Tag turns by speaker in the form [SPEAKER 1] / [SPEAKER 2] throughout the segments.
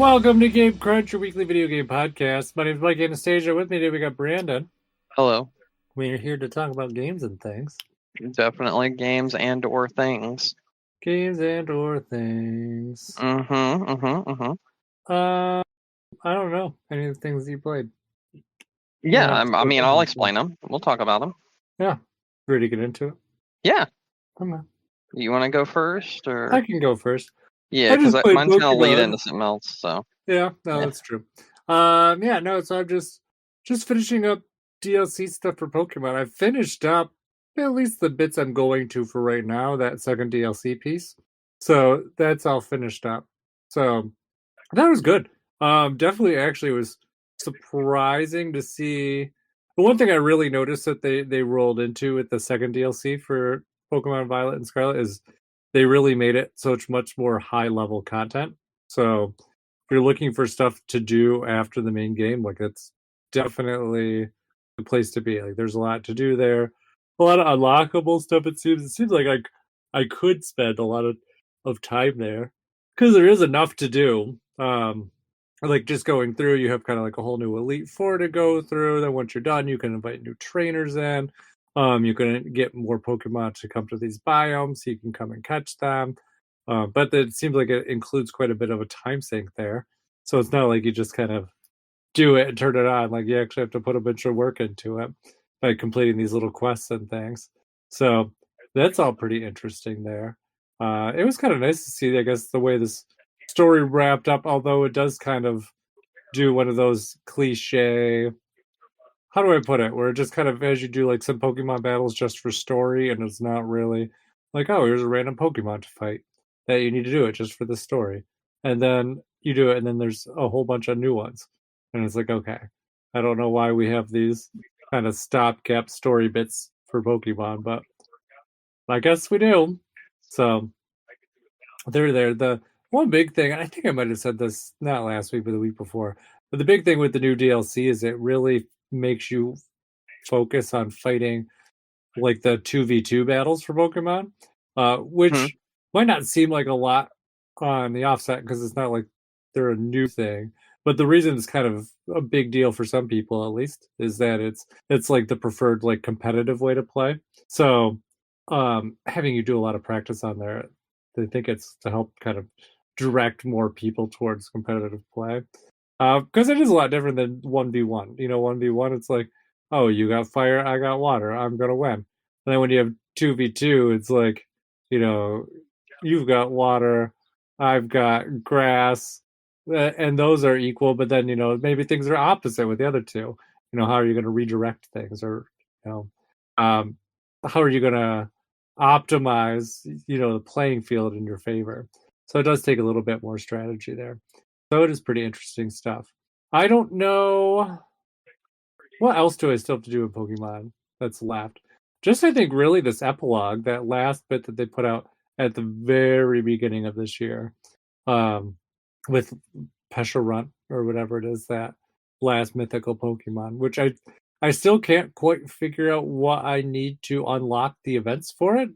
[SPEAKER 1] Welcome to Game Crunch, your weekly video game podcast. My name is Mike Anastasia. With me today we got Brandon.
[SPEAKER 2] Hello.
[SPEAKER 1] We're here to talk about games and things.
[SPEAKER 2] Definitely games and or things.
[SPEAKER 1] Games and or things.
[SPEAKER 2] Mm-hmm.
[SPEAKER 1] I don't know. Any of the things you played?
[SPEAKER 2] Yeah, I'll explain them. We'll talk about them.
[SPEAKER 1] Yeah. Ready to get into it?
[SPEAKER 2] Yeah.
[SPEAKER 1] Come on.
[SPEAKER 2] You want to go first, or?
[SPEAKER 1] I can go first.
[SPEAKER 2] Yeah, because mine's going to lead into something else, so.
[SPEAKER 1] Yeah, that's true. So I'm just finishing up DLC stuff for Pokemon. I finished up at least the bits I'm going to for right now, that second DLC piece. So that's all finished up. So that was good. Definitely actually was surprising to see. The one thing I really noticed that they rolled into with the second DLC for Pokemon Violet and Scarlet is they really made it so much more high level content. So if you're looking for stuff to do after the main game, like it's definitely the place to be. Like there's a lot to do there, a lot of unlockable stuff. It seems like I could spend a lot of time there because there is enough to do. Like just going through, you have kind of like a whole new Elite Four to go through. Then once you're done, you can invite new trainers in. You can get more Pokemon to come to these biomes, so you can come and catch them. But it seems like it includes quite a bit of a time sink there. So it's not like you just kind of do it and turn it on. Like you actually have to put a bunch of work into it by completing these little quests and things. So that's all pretty interesting there. It was kind of nice to see, I guess, the way this story wrapped up, although it does kind of do one of those cliche, how do I put it, where it just kind of, as you do like some Pokemon battles just for story, and it's not really like, oh, here's a random Pokemon to fight, that you need to do it just for the story. And then you do it, and then there's a whole bunch of new ones. And it's like, okay, I don't know why we have these kind of stopgap story bits for Pokemon, but I guess we do. So they're there. The one big thing, I think I might have said this not last week, but the week before, but the big thing with the new DLC is it really makes you focus on fighting like the 2v2 battles for Pokemon, which might not seem like a lot on the offset because it's not like they're a new thing. But the reason it's kind of a big deal for some people, at least, is that it's like the preferred like competitive way to play. So having you do a lot of practice on there, I think it's to help kind of direct more people towards competitive play. Because it is a lot different than 1v1. 1v1, it's like, oh, you got fire, I got water, I'm going to win. And then when you have 2v2, it's like, you've got water, I've got grass, and those are equal, but then, maybe things are opposite with the other two. How are you going to redirect things? Or, how are you going to optimize, the playing field in your favor? So it does take a little bit more strategy there. So it is pretty interesting stuff. I don't know what else do I still have to do with Pokemon that's left. Just I think really this epilogue, that last bit that they put out at the very beginning of this year, with Pesharunt or whatever it is, that last mythical Pokemon, which I still can't quite figure out what I need to unlock the events for it.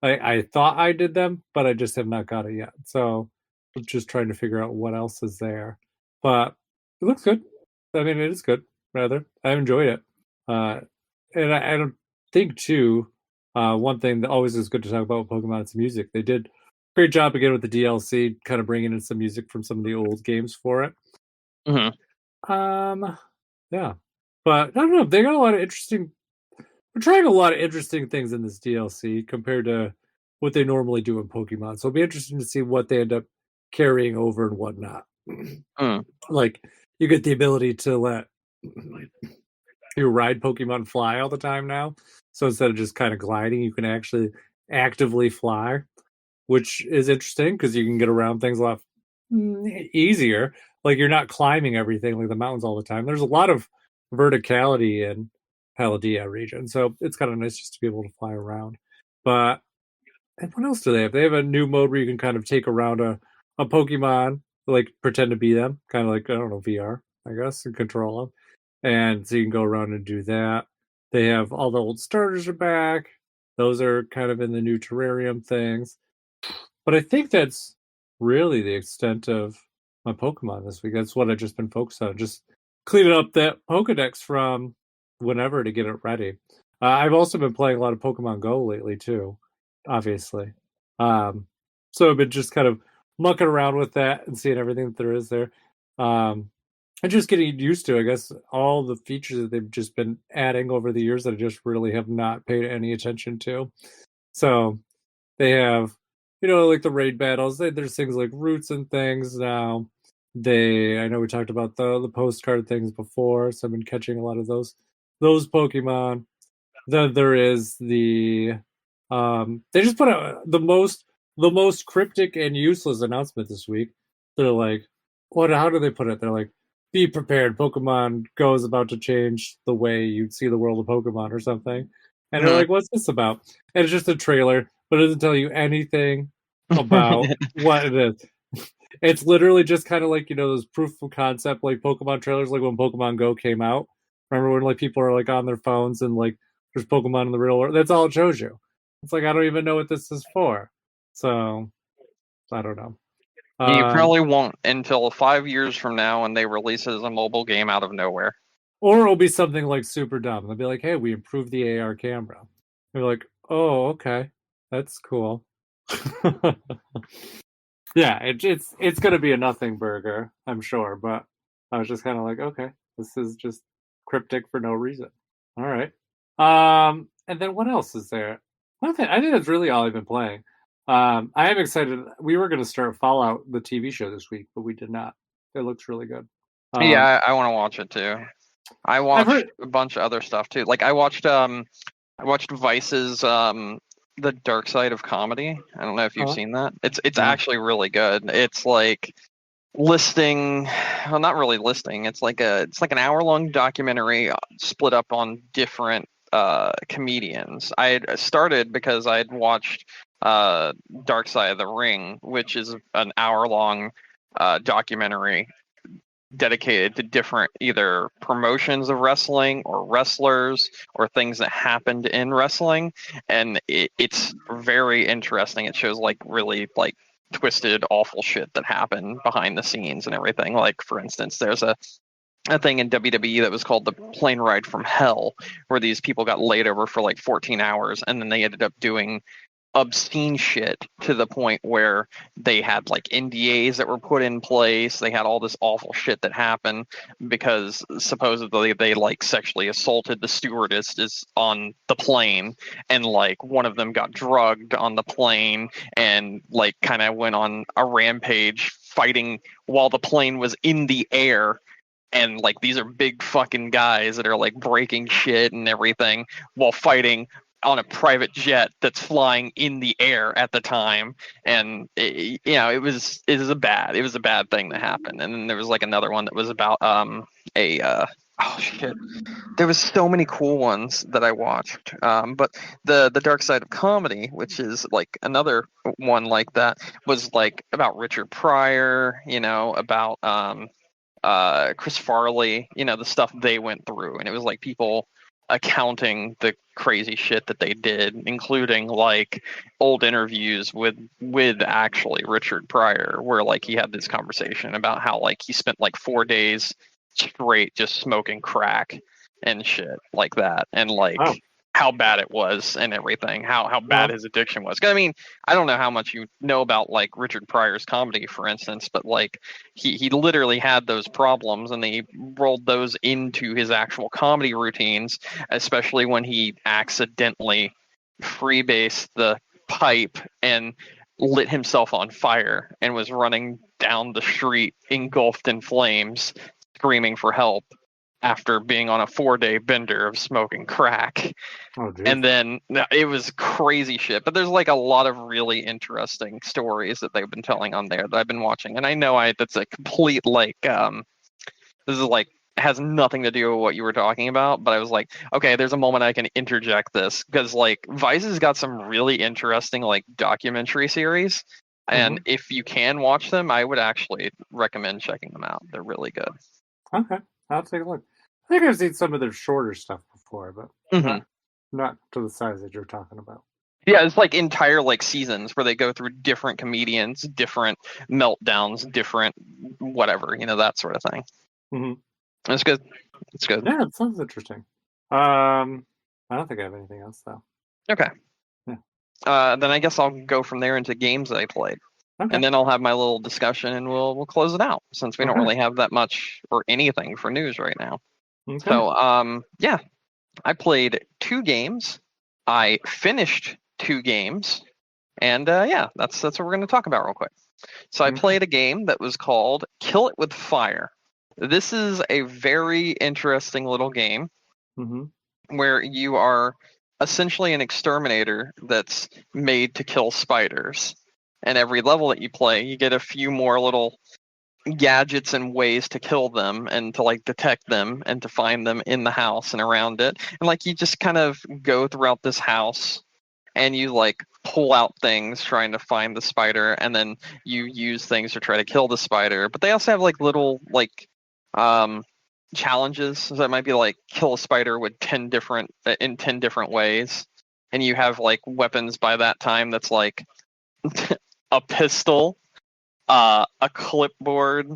[SPEAKER 1] I thought I did them, but I just have not got it yet. So I'm just trying to figure out what else is there. But it looks good. I mean, it is good, rather. I enjoyed it. And I don't think, too, one thing that always is good to talk about with Pokemon is music. They did a great job again with the DLC, kind of bringing in some music from some of the old games for it. Yeah. But I don't know. They got a lot of interesting. We're trying a lot of interesting things in this DLC compared to what they normally do in Pokemon. So it'll be interesting to see what they end up carrying over and whatnot. Like, you get the ability to let you ride Pokemon fly all the time now. So instead of just kind of gliding, you can actually actively fly, which is interesting because you can get around things a lot easier. Like you're not climbing everything like the mountains all the time. There's a lot of verticality in Paldea region, so it's kind of nice just to be able to fly around. But and what else do they have? They have a new mode where you can kind of take around a Pokemon, like pretend to be them, kind of like, I don't know, VR, I guess, and control them. And so you can go around and do that. They have all the old starters are back. Those are kind of in the new terrarium things. But I think that's really the extent of my Pokemon this week. That's what I've just been focused on. Just cleaning up that Pokedex from whenever to get it ready. I've also been playing a lot of Pokemon Go lately too, obviously. So I've been just kind of mucking around with that and seeing everything that there is there. And just getting used to, I guess, all the features that they've just been adding over the years that I just really have not paid any attention to. So they have, like the raid battles. There's things like roots and things now. I know we talked about the postcard things before, so I've been catching a lot of those Pokemon. Then there is they just put out the most cryptic and useless announcement this week. They're like, what? How do they put it? They're like, be prepared. Pokemon Go is about to change the way you see the world of Pokemon or something. And they're like, what's this about? And it's just a trailer, but it doesn't tell you anything about what it is. It's literally just kind of like, those proof of concept, like Pokemon trailers, like when Pokemon Go came out. Remember when like people are like on their phones and like there's Pokemon in the real world? That's all it shows you. It's like, I don't even know what this is for. So, I don't know.
[SPEAKER 2] You probably won't until 5 years from now when they release it as a mobile game out of nowhere.
[SPEAKER 1] Or it'll be something like super dumb. They'll be like, hey, we improved the AR camera. They're like, oh, okay. That's cool. Yeah, it's going to be a nothing burger, I'm sure. But I was just kind of like, okay, this is just cryptic for no reason. All right. And then what else is there? I think that's really all I've been playing. I am excited. We were going to start Fallout, the TV show, this week, but we did not. It looks really good.
[SPEAKER 2] Yeah, I want to watch it too. I watched a bunch of other stuff too. Like I watched Vice's The Dark Side of Comedy. I don't know if you've seen that. It's actually really good. It's like listing, well, not really listing. It's like an hour-long documentary split up on different comedians. I had started because I had watched Dark Side of the Ring, which is an hour-long documentary dedicated to different either promotions of wrestling or wrestlers or things that happened in wrestling, and it's very interesting. It shows like really like twisted, awful shit that happened behind the scenes and everything. Like for instance, there's a thing in WWE that was called the plane ride from hell, where these people got laid over for like 14 hours and then they ended up doing obscene shit to the point where they had like NDAs that were put in place. They had all this awful shit that happened because supposedly they like sexually assaulted the stewardess on the plane, and like one of them got drugged on the plane and like kind of went on a rampage fighting while the plane was in the air. And like these are big fucking guys that are like breaking shit and everything while fighting on a private jet that's flying in the air at the time. And it was a bad thing that happened. And then there was like another one that was about oh shit, there was so many cool ones that I watched. But the Dark Side of Comedy, which is like another one like that, was like about Richard Pryor, about Chris Farley, the stuff they went through. And it was like people accounting the crazy shit that they did, including like old interviews with actually Richard Pryor, where like he had this conversation about how like he spent like 4 days straight just smoking crack and shit like that, and like how bad it was and everything, how bad his addiction was. 'Cause, I mean, I don't know how much you know about like Richard Pryor's comedy, for instance, but like he literally had those problems and they rolled those into his actual comedy routines, especially when he accidentally freebased the pipe and lit himself on fire and was running down the street engulfed in flames, screaming for help after being on a 4-day bender of smoking crack. And then it was crazy shit. But there's like a lot of really interesting stories that they've been telling on there that I've been watching. And I know that's a complete like this is like has nothing to do with what you were talking about, but I was like, okay, there's a moment I can interject this, because like Vice has got some really interesting like documentary series. And if you can watch them, I would actually recommend checking them out. They're really good.
[SPEAKER 1] Okay, I'll take a look. I think I've seen some of their shorter stuff before, but not to the size that you're talking about.
[SPEAKER 2] Yeah, it's like entire like seasons where they go through different comedians, different meltdowns, different whatever, that sort of thing.
[SPEAKER 1] Mm-hmm.
[SPEAKER 2] It's good. It's good.
[SPEAKER 1] Yeah, it sounds interesting. I don't think I have anything else though.
[SPEAKER 2] Okay.
[SPEAKER 1] Yeah.
[SPEAKER 2] Then I guess I'll go from there into games that I played.
[SPEAKER 1] Okay.
[SPEAKER 2] And then I'll have my little discussion and we'll close it out since we don't really have that much or anything for news right now.
[SPEAKER 1] Okay.
[SPEAKER 2] So yeah, I played 2 games. I finished 2 games. And yeah, that's what we're going to talk about real quick. So I played a game that was called Kill It With Fire. This is a very interesting little game where you are essentially an exterminator that's made to kill spiders. And every level that you play, you get a few more little gadgets and ways to kill them and to like detect them and to find them in the house and around it. And like you just kind of go throughout this house and you like pull out things trying to find the spider, and then you use things to try to kill the spider. But they also have like little like challenges. So that might be like kill a spider with 10 different ways. And you have like weapons by that time that's like a pistol, a clipboard,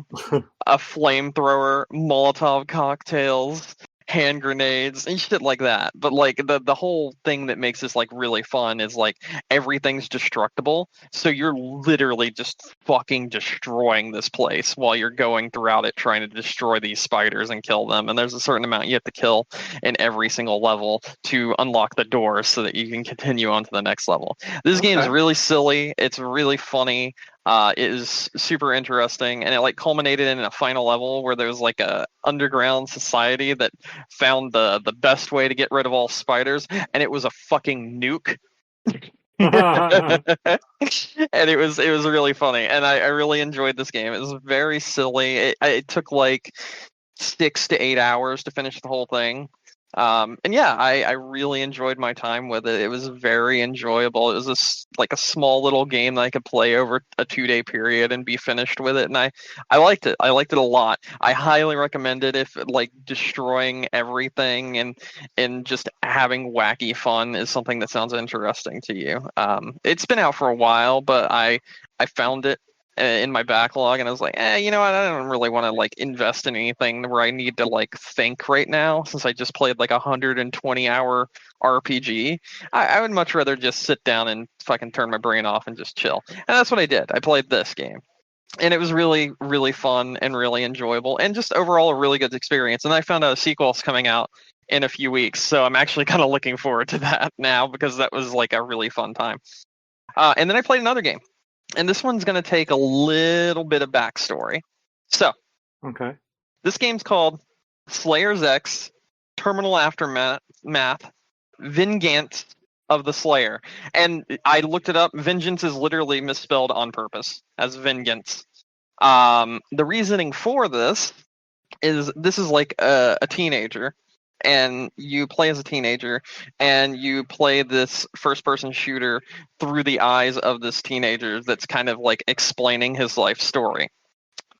[SPEAKER 2] a flamethrower, Molotov cocktails, hand grenades, and shit like that. But like the whole thing that makes this like really fun is like everything's destructible. So you're literally just fucking destroying this place while you're going throughout it trying to destroy these spiders and kill them. And there's a certain amount you have to kill in every single level to unlock the doors so that you can continue on to the next level. This game is really silly. It's really funny. It is super interesting, and it like culminated in a final level where there was like a underground society that found the best way to get rid of all spiders, and it was a fucking nuke. And it was really funny, and I really enjoyed this game. It was very silly. It took like 6 to 8 hours to finish the whole thing. And yeah, I really enjoyed my time with it. It was very enjoyable. It was like a small little game that I could play over a 2-day period and be finished with it. And I liked it. I liked it a lot. I highly recommend it if like destroying everything and just having wacky fun is something that sounds interesting to you. It's been out for a while, but I found it in my backlog, and I was like, you know what? I don't really want to like invest in anything where I need to like think right now, since I just played like 120-hour RPG. I would much rather just sit down and fucking turn my brain off and just chill. And that's what I did. I played this game. And it was really, really fun and really enjoyable, and just overall a really good experience. And I found out a sequel's coming out in a few weeks, so I'm actually kind of looking forward to that now, because that was like a really fun time. And then I played another game. And this one's going to take a little bit of backstory. So, this game's called Slayer's X Terminal Aftermath Vengance of the Slayer. And I looked it up. Vengeance is literally misspelled on purpose as Vengance. The reasoning for this is like a teenager. And you play as a teenager, and you play this first-person shooter through the eyes of this teenager that's kind of like explaining his life story.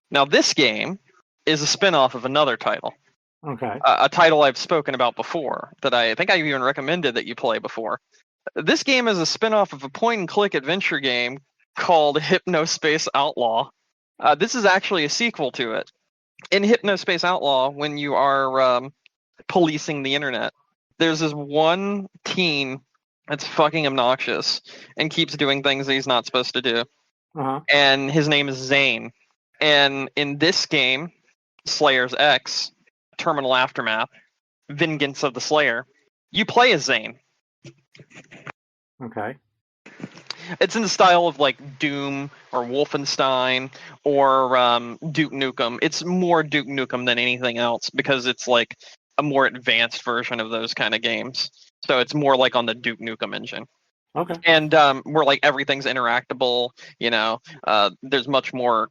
[SPEAKER 2] Now, this game is a spin-off of another title. A title I've spoken about before, that I think I've even recommended that you play before. This game is a spin-off of a point-and-click adventure game called Hypnospace Outlaw. This is actually a sequel to it. In Hypnospace Outlaw, when you are policing the internet, there's this one teen that's fucking obnoxious and keeps doing things that he's not supposed to do. And his name is Zane. And in this game, Slayer's X, Terminal Aftermath, Vengance of the Slayer, you play as Zane. It's in the style of like Doom or Wolfenstein or Duke Nukem. It's more Duke Nukem than anything else, because it's like a more advanced version of those kind of games. So it's more like on the Duke Nukem engine. And where like everything's interactable, there's much more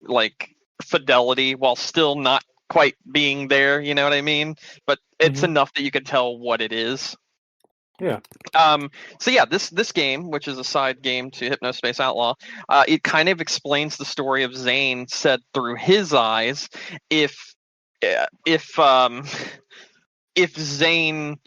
[SPEAKER 2] like fidelity while still not quite being there, you know what I mean? But it's enough that you can tell what it is. So yeah, this game, which is a side game to Hypnospace Outlaw, it kind of explains the story of Zane said through his eyes. If Zane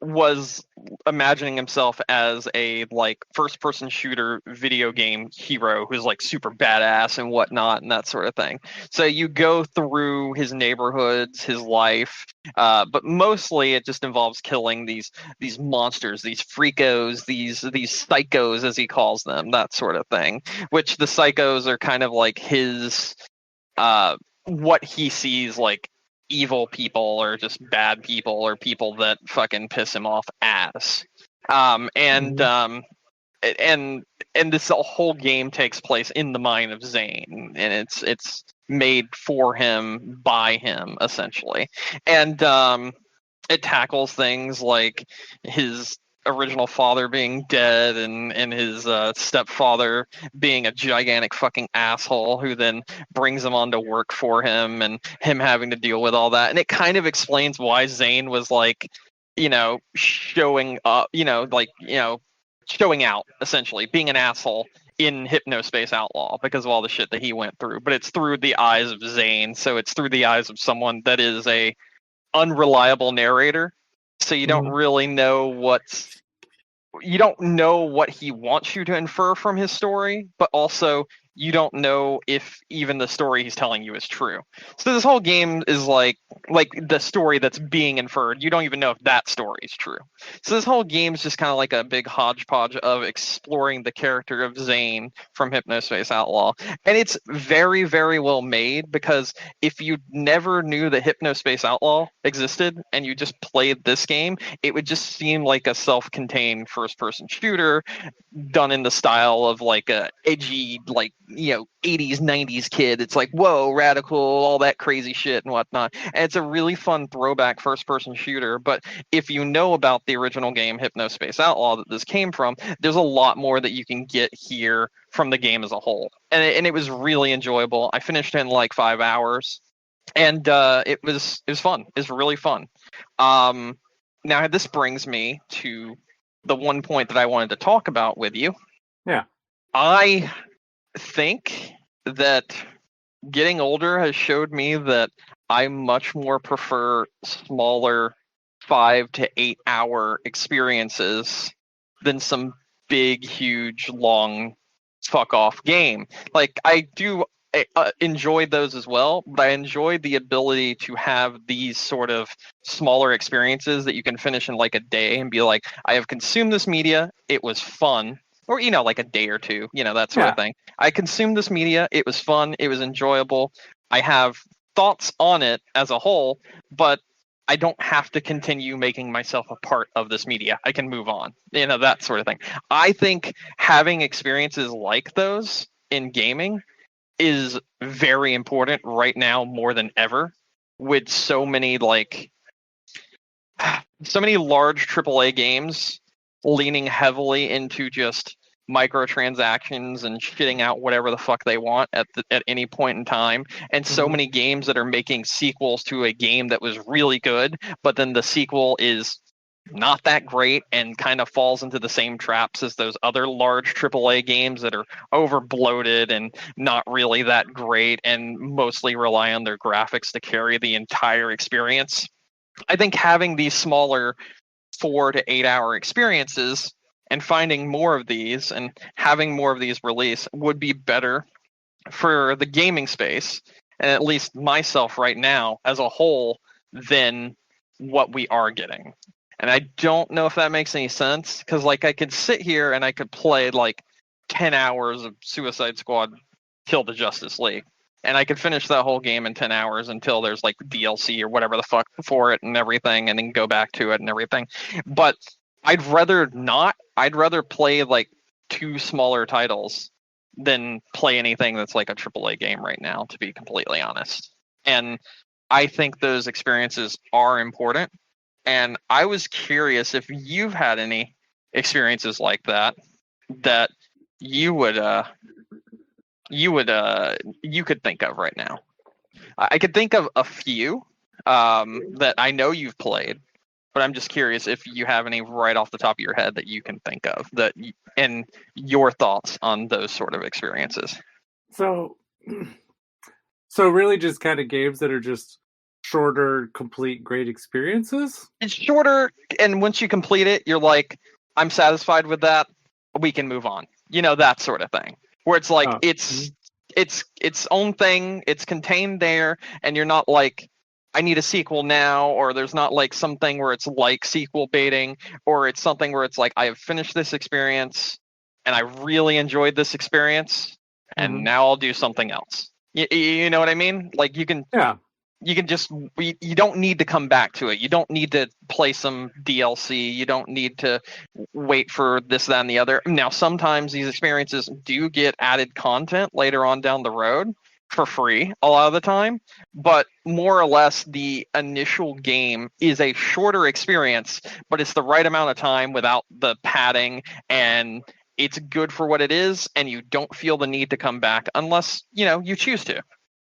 [SPEAKER 2] was imagining himself as a like first-person shooter video game hero who's like super badass and whatnot and that sort of thing. So you go through his neighborhoods, his life, but mostly it just involves killing these monsters, these freakos, these psychos as he calls them, that sort of thing. Which the psychos are kind of like his what he sees like evil people or just bad people or people that fucking piss him off as. And this whole game takes place in the mind of Zane, and it's made for him by him essentially. And it tackles things like his original father being dead and his stepfather being a gigantic fucking asshole who then brings him on to work for him and him having to deal with all that. And it kind of explains why Zane was like, showing up, showing out, essentially, being an asshole in Hypnospace Outlaw because of all the shit that he went through. But it's through the eyes of Zane, so it's through the eyes of someone that is a unreliable narrator. So you don't really know what he wants you to infer from his story, but also you don't know if even the story he's telling you is true. So this whole game is like the story that's being inferred. You don't even know if that story is true. So this whole game is just kind of like a big hodgepodge of exploring the character of Zane from Hypnospace Outlaw. And it's very, very well made because if you never knew that Hypnospace Outlaw existed and you just played this game, it would just seem like a self-contained first-person shooter done in the style of like a edgy, like, 80s 90s kid. It's like, whoa, radical, all that crazy shit and whatnot. And it's a really fun throwback first person shooter. But if you know about the original game Hypnospace Outlaw that this came from, there's a lot more that you can get here from the game as a whole. And it was really enjoyable. I finished in like 5 hours, and it was fun. It's really fun. Now this brings me to the one point that I wanted to talk about with you.
[SPEAKER 1] Yeah.
[SPEAKER 2] I think that getting older has showed me that I much more prefer smaller 5 to 8 hour experiences than some big, huge, long fuck off game. Like, I do enjoy those as well, but I enjoy the ability to have these sort of smaller experiences that you can finish in like a day and be like, I have consumed this media, it was fun. Or, like a day or two, that sort of thing. I consumed this media. It was fun. It was enjoyable. I have thoughts on it as a whole, but I don't have to continue making myself a part of this media. I can move on, that sort of thing. I think having experiences like those in gaming is very important right now more than ever, with so many large AAA games leaning heavily into just microtransactions and shitting out whatever the fuck they want at any point in time, and so many games that are making sequels to a game that was really good, but then the sequel is not that great and kind of falls into the same traps as those other large AAA games that are over bloated and not really that great and mostly rely on their graphics to carry the entire experience. I think having these smaller 4 to 8 hour experiences and finding more of these and having more of these release would be better for the gaming space, and at least myself right now as a whole, than what we are getting. And I don't know if that makes any sense, because like I could sit here and I could play like 10 hours of Suicide Squad Kill the Justice League, and I could finish that whole game in 10 hours until there's like DLC or whatever the fuck for it and everything, and then go back to it and everything. But I'd rather not. I'd rather play like 2 smaller titles than play anything that's like a AAA game right now, to be completely honest. And I think those experiences are important. And I was curious if you've had any experiences like that you could think of right now. I could think of a few that I know you've played, but I'm just curious if you have any right off the top of your head that you can think of and your thoughts on those sort of experiences.
[SPEAKER 1] So really just kind of games that are just shorter, complete, great experiences.
[SPEAKER 2] It's shorter, and once you complete it, you're like, I'm satisfied with that. We can move on. That sort of thing. Where it's like it's its own thing. It's contained there, and you're not like, I need a sequel now, or there's not like something where it's like sequel baiting, or it's something where it's like, I have finished this experience, and I really enjoyed this experience, and now I'll do something else. You know what I mean? Like you can just you don't need to come back to it. You don't need to play some DLC. You don't need to wait for this, that, and the other. Now, sometimes these experiences do get added content later on down the road for free a lot of the time, but more or less the initial game is a shorter experience, but it's the right amount of time without the padding, and it's good for what it is, and you don't feel the need to come back unless, you choose to.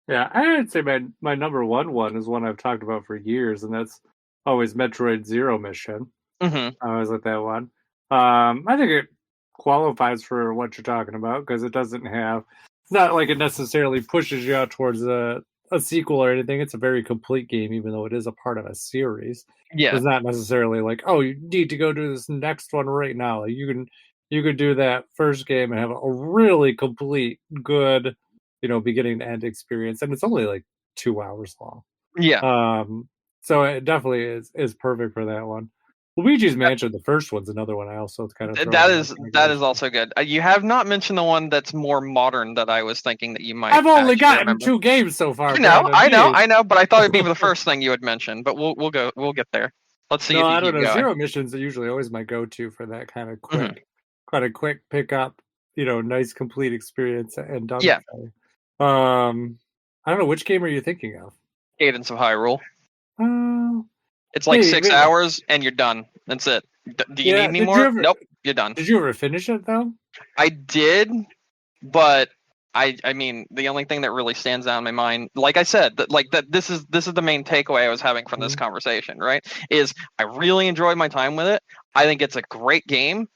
[SPEAKER 1] Yeah, I'd say my number one is one I've talked about for years, and that's always Metroid Zero Mission. I always like that one. I think it qualifies for what you're talking about because it doesn't have. It's not like it necessarily pushes you out towards a sequel or anything. It's a very complete game, even though it is a part of a series.
[SPEAKER 2] Yeah,
[SPEAKER 1] it's not necessarily like, oh, you need to go do this next one right now. Like you could do that first game and have a really complete, good, beginning to end experience, and it's only like 2 hours long.
[SPEAKER 2] Yeah.
[SPEAKER 1] So it definitely is perfect for that one. Luigi's Mansion, the first one's another one I also kind of throw
[SPEAKER 2] That is also good. You have not mentioned the one that's more modern that I was thinking that you might.
[SPEAKER 1] I've only gotten
[SPEAKER 2] remember.
[SPEAKER 1] 2 games so far.
[SPEAKER 2] I know, but I thought it'd be the first thing you would mention. But we'll get there. Let's see.
[SPEAKER 1] No,
[SPEAKER 2] if you
[SPEAKER 1] I don't
[SPEAKER 2] keep
[SPEAKER 1] know.
[SPEAKER 2] Going.
[SPEAKER 1] Zero Missions are usually always my go-to for that kind of quick pick up, nice complete experience and done.
[SPEAKER 2] Yeah.
[SPEAKER 1] I don't know, which game are you thinking of?
[SPEAKER 2] Cadence of Hyrule. It's like
[SPEAKER 1] maybe,
[SPEAKER 2] 6 hours and you're done. That's it. Do you need any more? Nope, you're done.
[SPEAKER 1] Did you ever finish it though?
[SPEAKER 2] I did, but I mean, the only thing that really stands out in my mind, like I said, this is the main takeaway I was having from this conversation, right? Is I really enjoyed my time with it. I think it's a great game.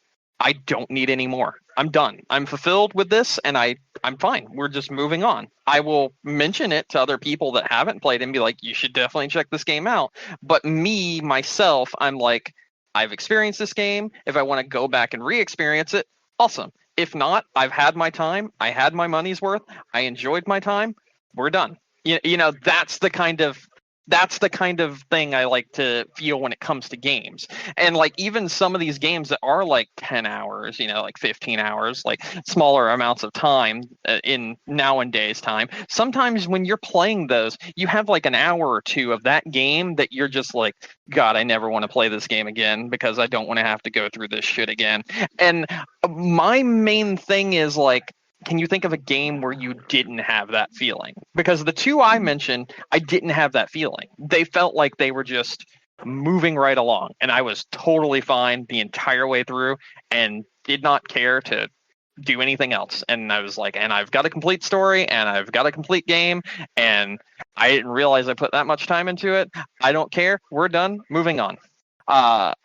[SPEAKER 2] I don't need any more. I'm done. I'm fulfilled with this, and I'm fine. We're just moving on. I will mention it to other people that haven't played and be like, you should definitely check this game out. But myself, I'm like, I've experienced this game. If I want to go back and re-experience it, awesome. If not, I've had my time. I had my money's worth. I enjoyed my time. We're done. That's the kind of thing I like to feel when it comes to games. And like even some of these games that are like 10 hours, like 15 hours, like smaller amounts of time in nowadays time, sometimes when you're playing those, you have like an hour or two of that game that you're just like, God, I never want to play this game again because I don't want to have to go through this shit again. And my main thing is like, can you think of a game where you didn't have that feeling? Because the 2 I mentioned, I didn't have that feeling. They felt like they were just moving right along, and I was totally fine the entire way through and did not care to do anything else. And I was like, and I've got a complete story, and I've got a complete game, and I didn't realize I put that much time into it. I don't care. We're done. Moving on.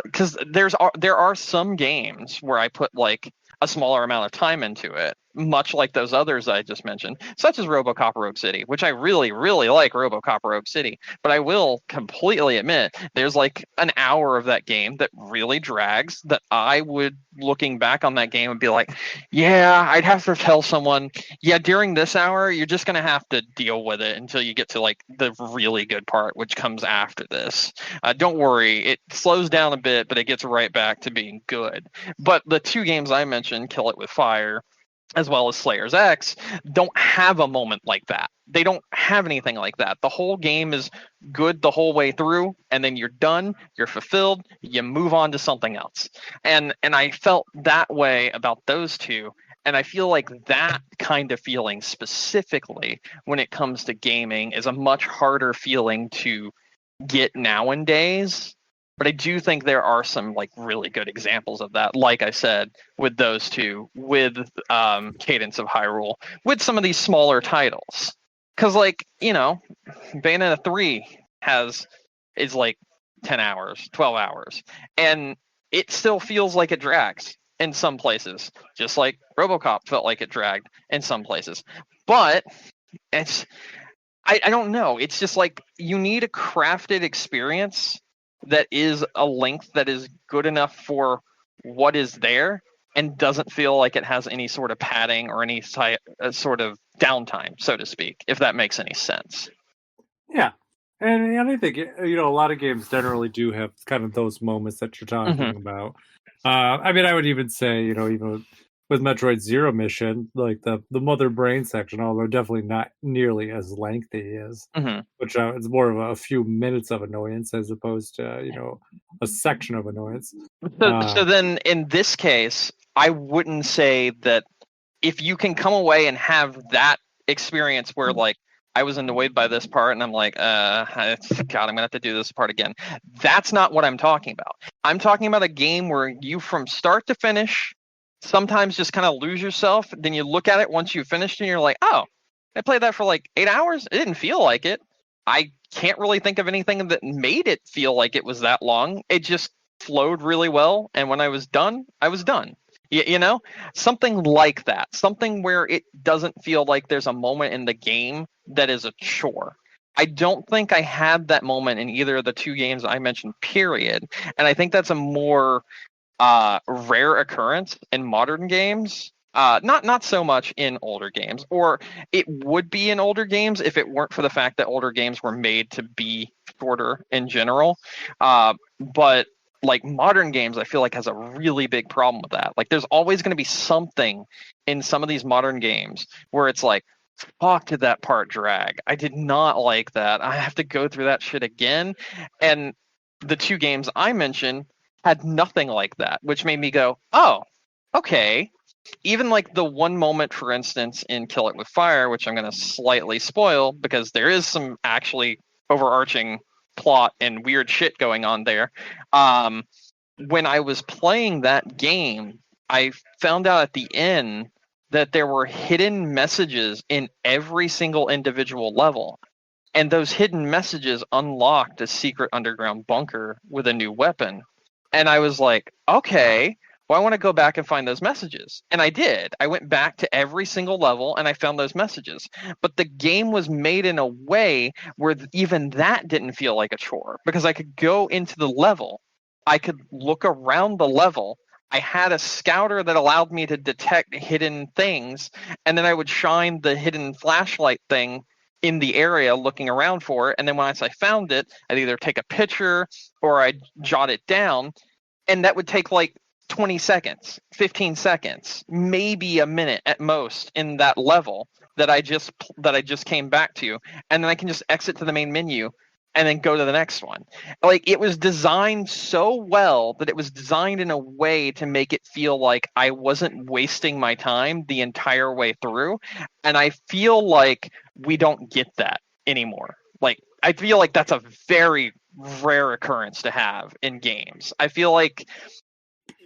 [SPEAKER 2] Because there are some games where I put like a smaller amount of time into it, much like those others I just mentioned, such as RoboCop Rogue City, which I really, really like RoboCop Rogue City. But I will completely admit there's like an hour of that game that really drags that I would, looking back on that game, and be like, yeah, I'd have to tell someone, yeah, during this hour, you're just going to have to deal with it until you get to like the really good part, which comes after this. Don't worry, it slows down a bit, but it gets right back to being good. But the 2 games I mentioned, Kill It With Fire, as well as Slayer's X, don't have a moment like that. They don't have anything like that. The whole game is good the whole way through, and then you're done, you're fulfilled, you move on to something else. And I felt that way about those 2. And I feel like that kind of feeling specifically when it comes to gaming is a much harder feeling to get nowadays. But I do think there are some like really good examples of that. Like I said, with those 2, with Cadence of Hyrule, with some of these smaller titles, because like Bayonetta 3 is like 10 hours, 12 hours, and it still feels like it drags in some places, just like RoboCop felt like it dragged in some places. But I don't know. It's just like you need a crafted experience that is a length that is good enough for what is there and doesn't feel like it has any sort of padding or any sort of downtime, so to speak, if that makes any sense.
[SPEAKER 1] Yeah. And I think, a lot of games generally do have kind of those moments that you're talking about. I mean, I would even say, even with Metroid Zero Mission, like the Mother Brain section, although definitely not nearly as lengthy as, which it's more of a few minutes of annoyance as opposed to, a section of annoyance.
[SPEAKER 2] So then in this case, I wouldn't say that if you can come away and have that experience where like I was annoyed by this part and I'm like, God, I'm gonna have to do this part again. That's not what I'm talking about. I'm talking about a game where you from start to finish sometimes just kind of lose yourself. Then you look at it once you've finished and you're like, oh, I played that for like 8 hours. It didn't feel like it. I can't really think of anything that made it feel like it was that long. It just flowed really well. And when I was done, I was done. You know, something like that, something where it doesn't feel like there's a moment in the game that is a chore. I don't think I had that moment in either of the two games I mentioned, period. And I think that's a more rare occurrence in modern games. Not so much in older games, or it would be in older games if it weren't for the fact that older games were made to be shorter in general. But like modern games, I feel like has a really big problem with that. Like there's always going to be something in some of these modern games where it's like, fuck, did that part drag? I did not like that. I have to go through that shit again. And the two games I mentioned had nothing like that, which made me go, oh, okay. Even like the one moment, for instance, in Kill It With Fire, which I'm going to slightly spoil because there is some actually overarching plot and weird shit going on there. When I was playing that game, I found out at the end that there were hidden messages in every single individual level. And those hidden messages unlocked a secret underground bunker with a new weapon. And I was like, okay, well, I want to go back and find those messages. And I did. I went back to every single level and I found those messages. But the game was made in a way where even that didn't feel like a chore because I could go into the level, I could look around the level. I had a scouter that allowed me to detect hidden things, and then I would shine the hidden flashlight thing in the area looking around for it. And then once I found it, I'd either take a picture or I'd jot it down. And that would take like 20 seconds, 15 seconds, maybe a minute at most in that level that I just came back to. And then I can just exit to the main menu and then go to the next one. Like it was designed so well that it was designed in a way to make it feel like I wasn't wasting my time the entire way through. And I feel like we don't get that anymore. Like I feel like that's a very rare occurrence to have in games. I feel like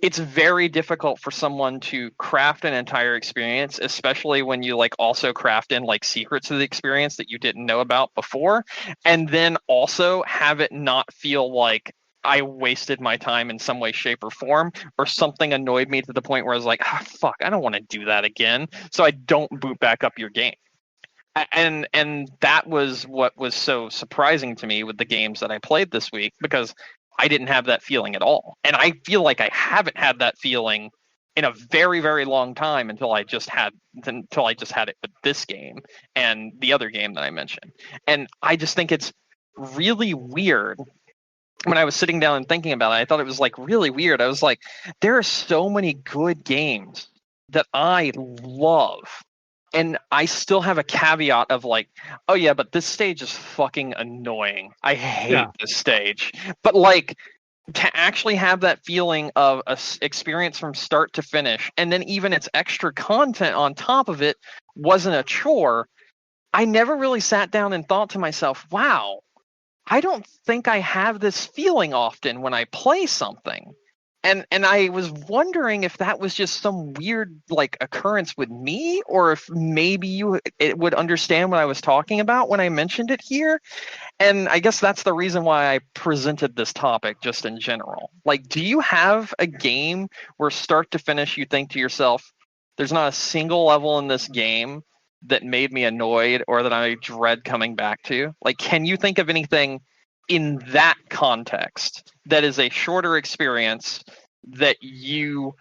[SPEAKER 2] it's very difficult for someone to craft an entire experience, especially when you like also craft in like secrets of the experience that you didn't know about before, and then also have it not feel like I wasted my time in some way, shape, or form, or something annoyed me to the point where I was like, ah, fuck, I don't want to do that again. So I don't boot back up your game. And that was what was so surprising to me with the games that I played this week, because I didn't have that feeling at all. And I feel like I haven't had that feeling in a very, very long time until I just had it with this game and the other game that I mentioned. And I just think it's really weird. When I was sitting down and thinking about it, I thought it was like really weird. I was like, there are so many good games that I love. And I still have a caveat of like, oh yeah, but this stage is fucking annoying. I hate this stage. But like to actually have that feeling of a experience from start to finish, and then even its extra content on top of it wasn't a chore. I never really sat down and thought to myself, wow, I don't think I have this feeling often when I play something. And I was wondering if that was just some weird like occurrence with me, or if maybe it would understand what I was talking about when I mentioned it here. And I guess that's the reason why I presented this topic just in general. Like, do you have a game where start to finish you think to yourself, there's not a single level in this game that made me annoyed or that I dread coming back to? Like, can you think of anything in that context that is a shorter experience that you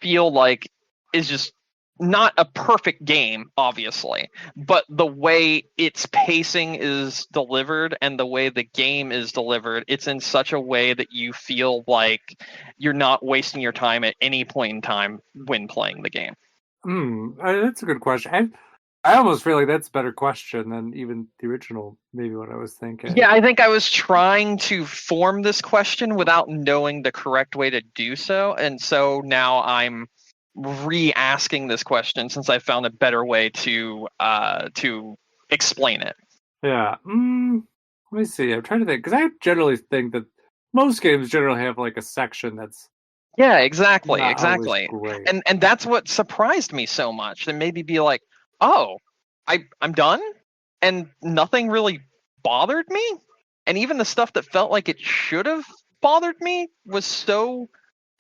[SPEAKER 2] feel like is just not a perfect game, obviously, but the way its pacing is delivered and the way the game is delivered, it's in such a way that you feel like you're not wasting your time at any point in time when playing the game?
[SPEAKER 1] That's a good question. I almost feel like that's a better question than even the original, maybe what I was thinking.
[SPEAKER 2] Yeah, I think I was trying to form this question without knowing the correct way to do so, and so now I'm re-asking this question since I found a better way to explain it.
[SPEAKER 1] Yeah. Let me see. I'm trying to think because I generally think that most games generally have like a section that's
[SPEAKER 2] exactly.
[SPEAKER 1] great.
[SPEAKER 2] And that's what surprised me so much. And made me be like, oh, I'm done, and nothing really bothered me. And even the stuff that felt like it should have bothered me was so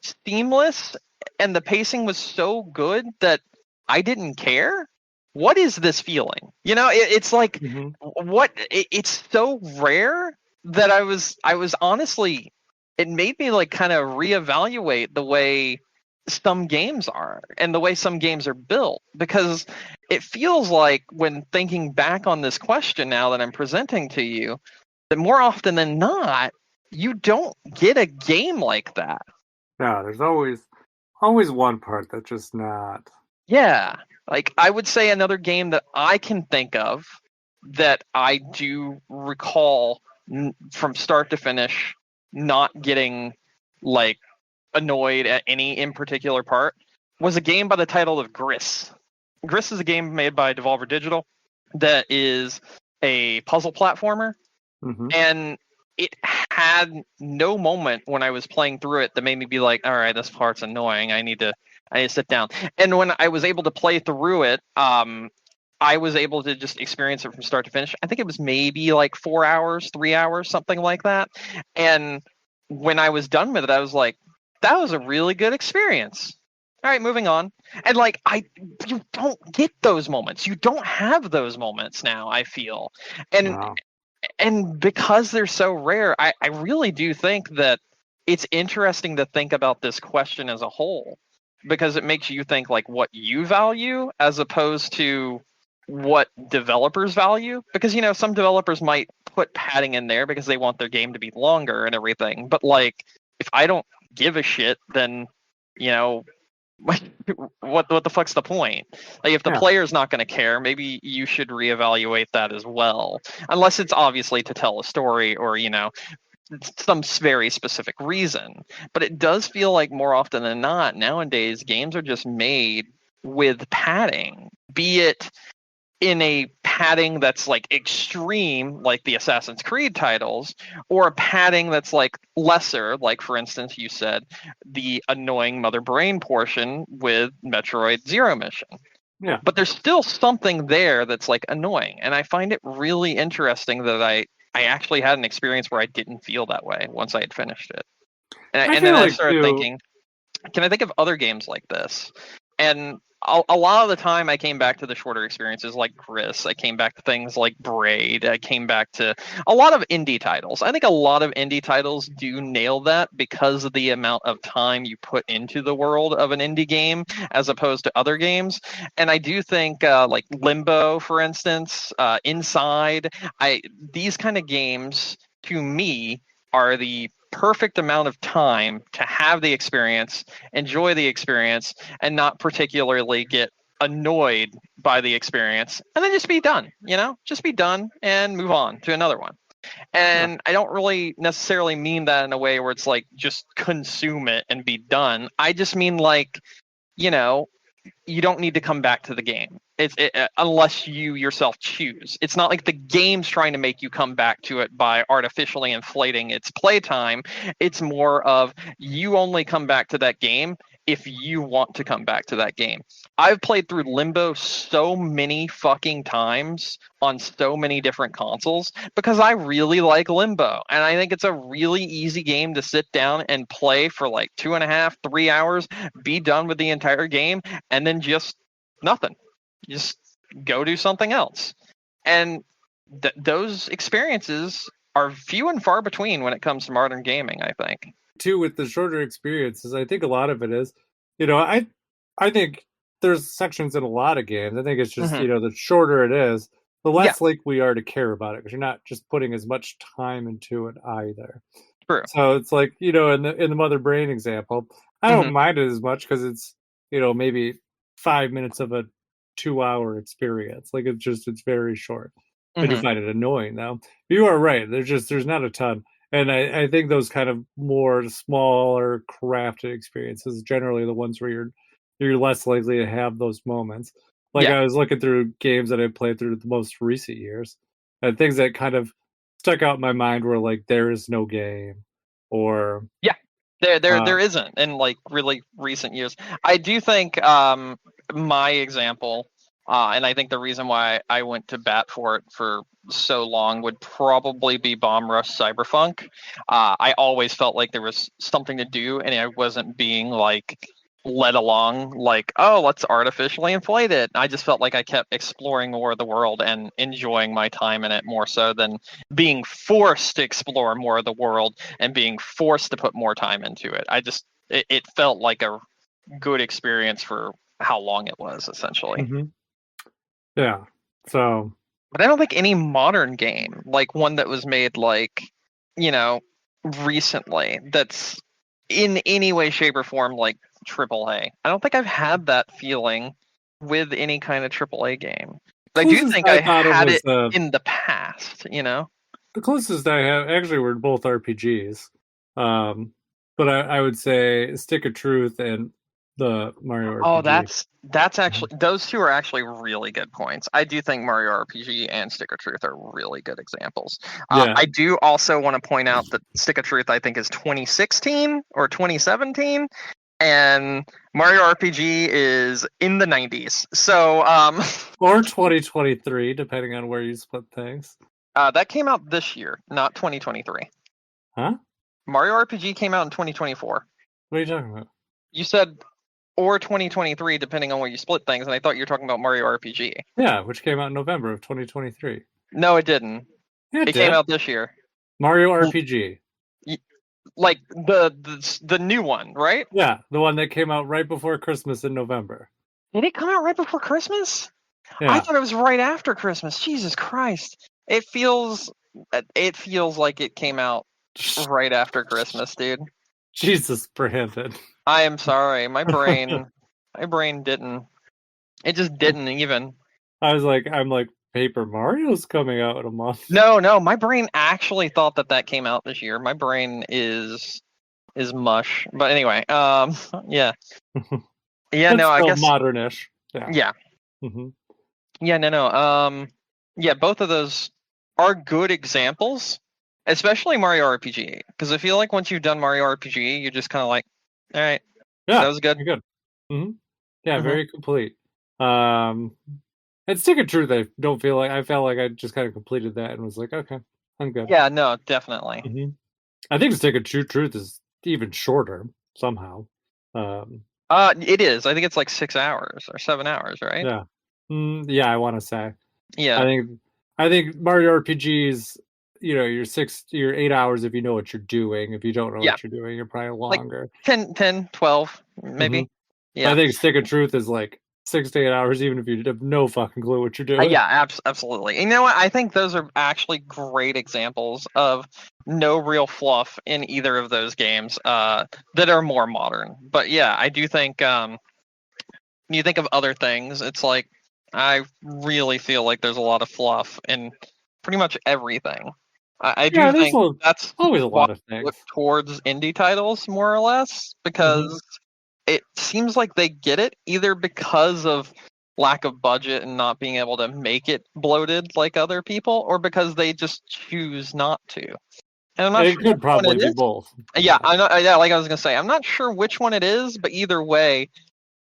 [SPEAKER 2] seamless and the pacing was so good that I didn't care. What is this feeling? It's like it's so rare that I was honestly, it made me like kind of reevaluate the way some games are and the way some games are built, because it feels like when thinking back on this question now that I'm presenting to you, that more often than not, you don't get a game like that.
[SPEAKER 1] Yeah, there's always one part that's just not.
[SPEAKER 2] Yeah, like I would say another game that I can think of that I do recall from start to finish not getting like annoyed at any in particular part was a game by the title of Gris. Gris is a game made by Devolver Digital that is a puzzle platformer, and it had no moment when I was playing through it that made me be like, all right, this part's annoying. I need to sit down. And when I was able to play through it, I was able to just experience it from start to finish. I think it was maybe like 4 hours, 3 hours, something like that. And when I was done with it, I was like, that was a really good experience. All right, moving on. And like, you don't get those moments. You don't have those moments now, I feel. And because they're so rare, I really do think that it's interesting to think about this question as a whole, because it makes you think like what you value as opposed to what developers value. Because, some developers might put padding in there because they want their game to be longer and everything. But like, if I don't give a shit, then, what the fuck's the point? Like, if the player's not going to care, maybe you should reevaluate that as well, unless it's obviously to tell a story or some very specific reason. But it does feel like more often than not nowadays games are just made with padding, be it in a padding that's like extreme, like the Assassin's Creed titles, or a padding that's like lesser, like for instance, you said the annoying Mother Brain portion with Metroid Zero Mission.
[SPEAKER 1] Yeah.
[SPEAKER 2] But there's still something there that's like annoying. And I find it really interesting that I actually had an experience where I didn't feel that way once I had finished it. And then I started thinking, can I think of other games like this? And a lot of the time I came back to the shorter experiences like Gris. I came back to things like Braid. I came back to a lot of indie titles. I think a lot of indie titles do nail that because of the amount of time you put into the world of an indie game as opposed to other games. And I do think like Limbo, for instance, Inside, these kind of games to me are the perfect amount of time to have the experience, enjoy the experience, and not particularly get annoyed by the experience, and then just be done, just be done and move on to another one. And I don't really necessarily mean that in a way where it's like just consume it and be done. I just mean like, you don't need to come back to the game unless you yourself choose. It's not like the game's trying to make you come back to it by artificially inflating its playtime. It's more of you only come back to that game if you want to come back to that game. I've played through Limbo so many fucking times on so many different consoles because I really like Limbo. And I think it's a really easy game to sit down and play for like 2.5, 3 hours, be done with the entire game, and then just nothing. Just go do something else. And those experiences are few and far between when it comes to modern gaming, I think.
[SPEAKER 1] Too, with the shorter experiences, I think a lot of it is, I think there's sections in a lot of games. I think it's just, the shorter it is, the less likely we are to care about it, because you're not just putting as much time into it either.
[SPEAKER 2] True.
[SPEAKER 1] So it's like, in the Mother Brain example, I don't mind it as much because it's, maybe 5 minutes of a 2-hour experience. Like it's very short. I do find it annoying though. You are right. There's not a ton. And I think those kind of more smaller crafted experiences generally the ones where you're less likely to have those moments. Like I was looking through games that I played through the most recent years, and things that kind of stuck out in my mind were like There Is No Game, or
[SPEAKER 2] there isn't in like really recent years. I do think my example, and I think the reason why I went to bat for it for so long would probably be Bomb Rush Cyberpunk. I always felt like there was something to do, and I wasn't being like led along like, oh, let's artificially inflate it. I just felt like I kept exploring more of the world and enjoying my time in it more so than being forced to explore more of the world and being forced to put more time into it. It felt like a good experience for how long it was, essentially.
[SPEAKER 1] Yeah. So,
[SPEAKER 2] but I don't think any modern game, like one that was made like, recently, that's in any way, shape, or form like AAA. I don't think I've had that feeling with any kind of AAA game. But I do think I had it in the past, The
[SPEAKER 1] closest I have actually were both RPGs. But I would say Stick of Truth and the Mario RPG.
[SPEAKER 2] Oh, that's actually, those two are actually really good points. I do think Mario RPG and Stick of Truth are really good examples. I do also want to point out that Stick of Truth I think is 2016 or 2017, and Mario RPG is in the 90s. So
[SPEAKER 1] or 2023, depending on where you split things.
[SPEAKER 2] That came out this year, not 2023.
[SPEAKER 1] Huh?
[SPEAKER 2] Mario RPG came out in 2024.
[SPEAKER 1] What are you talking about?
[SPEAKER 2] You said or 2023, depending on where you split things, and I thought you were talking about Mario RPG.
[SPEAKER 1] Yeah, which came out in November of 2023.
[SPEAKER 2] No, it didn't. It came out this year.
[SPEAKER 1] Mario RPG.
[SPEAKER 2] Like the new one, right?
[SPEAKER 1] Yeah, the one that came out right before Christmas in November.
[SPEAKER 2] Did it come out right before Christmas?
[SPEAKER 1] Yeah.
[SPEAKER 2] I thought it was right after Christmas. Jesus Christ. It feels like it came out right after Christmas, dude.
[SPEAKER 1] Jesus, Brandon.
[SPEAKER 2] I am sorry. My brain didn't. It just didn't even.
[SPEAKER 1] I'm like, Paper Mario's coming out in a month.
[SPEAKER 2] No, my brain actually thought that came out this year. My brain is mush. But anyway, yeah. Yeah, no, I guess
[SPEAKER 1] modernish.
[SPEAKER 2] Yeah. Yeah, no. Yeah, both of those are good examples, especially Mario RPG, because I feel like once you've done Mario RPG, you're just kind of like, all right, that was good.
[SPEAKER 1] You're good. Yeah, very complete. And Stick of Truth, I felt like I just kind of completed that and was like, okay, I'm good.
[SPEAKER 2] Yeah, no, definitely.
[SPEAKER 1] I think Stick of Truth is even shorter somehow.
[SPEAKER 2] It is. I think it's like 6 hours or 7 hours, right?
[SPEAKER 1] Yeah. Yeah, I want to say.
[SPEAKER 2] Yeah.
[SPEAKER 1] I think Mario RPGs, you're 8 hours if you know what you're doing. If you don't know what you're doing, you're probably longer.
[SPEAKER 2] Like 10, 12, maybe. Yeah.
[SPEAKER 1] I think Stick of Truth is like 6 to 8 hours, even if you have no fucking clue what you're doing.
[SPEAKER 2] Yeah, absolutely. You know what? I think those are actually great examples of no real fluff in either of those games that are more modern. But yeah, I do think when you think of other things, it's like I really feel like there's a lot of fluff in pretty much everything. I do think that's
[SPEAKER 1] always a lot of things.
[SPEAKER 2] Look towards indie titles more or less, because it seems like they get it either because of lack of budget and not being able to make it bloated like other people, or because they just choose not to. And I'm not sure
[SPEAKER 1] could probably be both.
[SPEAKER 2] Yeah, I'm not. Yeah, like I was gonna say, I'm not sure which one it is, but either way,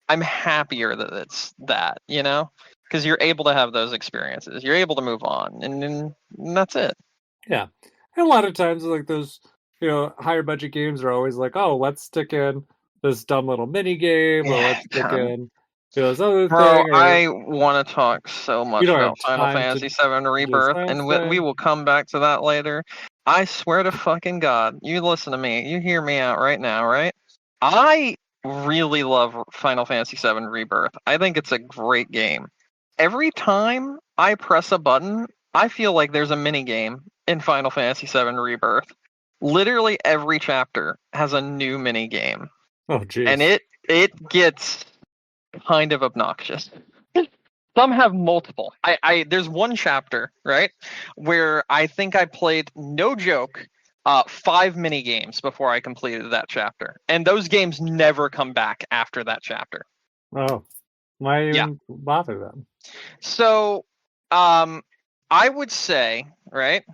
[SPEAKER 2] I'm happier that it's that, because you're able to have those experiences. You're able to move on, and that's it.
[SPEAKER 1] Yeah, and a lot of times, like those, higher budget games are always like, oh, let's stick in this dumb little mini game, or let's stick in, this other
[SPEAKER 2] Bro,
[SPEAKER 1] thing, or
[SPEAKER 2] I want to talk so
[SPEAKER 1] you
[SPEAKER 2] much
[SPEAKER 1] don't have
[SPEAKER 2] about Final
[SPEAKER 1] time to
[SPEAKER 2] Fantasy VII Rebirth,
[SPEAKER 1] discuss
[SPEAKER 2] and we
[SPEAKER 1] that?
[SPEAKER 2] will come back to that later. I swear to fucking God, you listen to me. You hear me out right now, right? I really love Final Fantasy VII Rebirth. I think it's a great game. Every time I press a button, I feel like there's a mini game in Final Fantasy VII Rebirth. Literally every chapter has a new mini game,
[SPEAKER 1] Oh,
[SPEAKER 2] and
[SPEAKER 1] jeez.
[SPEAKER 2] it gets kind of obnoxious. Some have multiple. There's one chapter, right, where I think I played, no joke, 5 mini games before I completed that chapter, and those games never come back after that chapter.
[SPEAKER 1] Oh, why
[SPEAKER 2] Yeah.
[SPEAKER 1] even bother them?
[SPEAKER 2] So, I would say, right,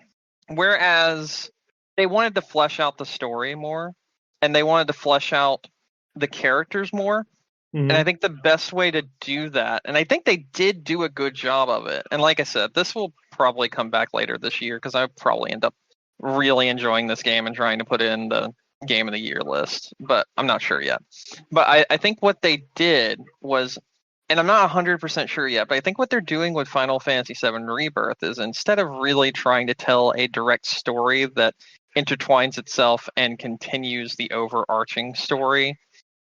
[SPEAKER 2] whereas they wanted to flesh out the story more, and they wanted to flesh out the characters more. And I think the best way to do that, and I think they did do a good job of it. And like I said, this will probably come back later this year because I probably end up really enjoying this game and trying to put it in the game of the year list. But I'm not sure yet. But I think what they did was, and I'm not 100% sure yet, but I think what they're doing with Final Fantasy VII Rebirth is, instead of really trying to tell a direct story that intertwines itself and continues the overarching story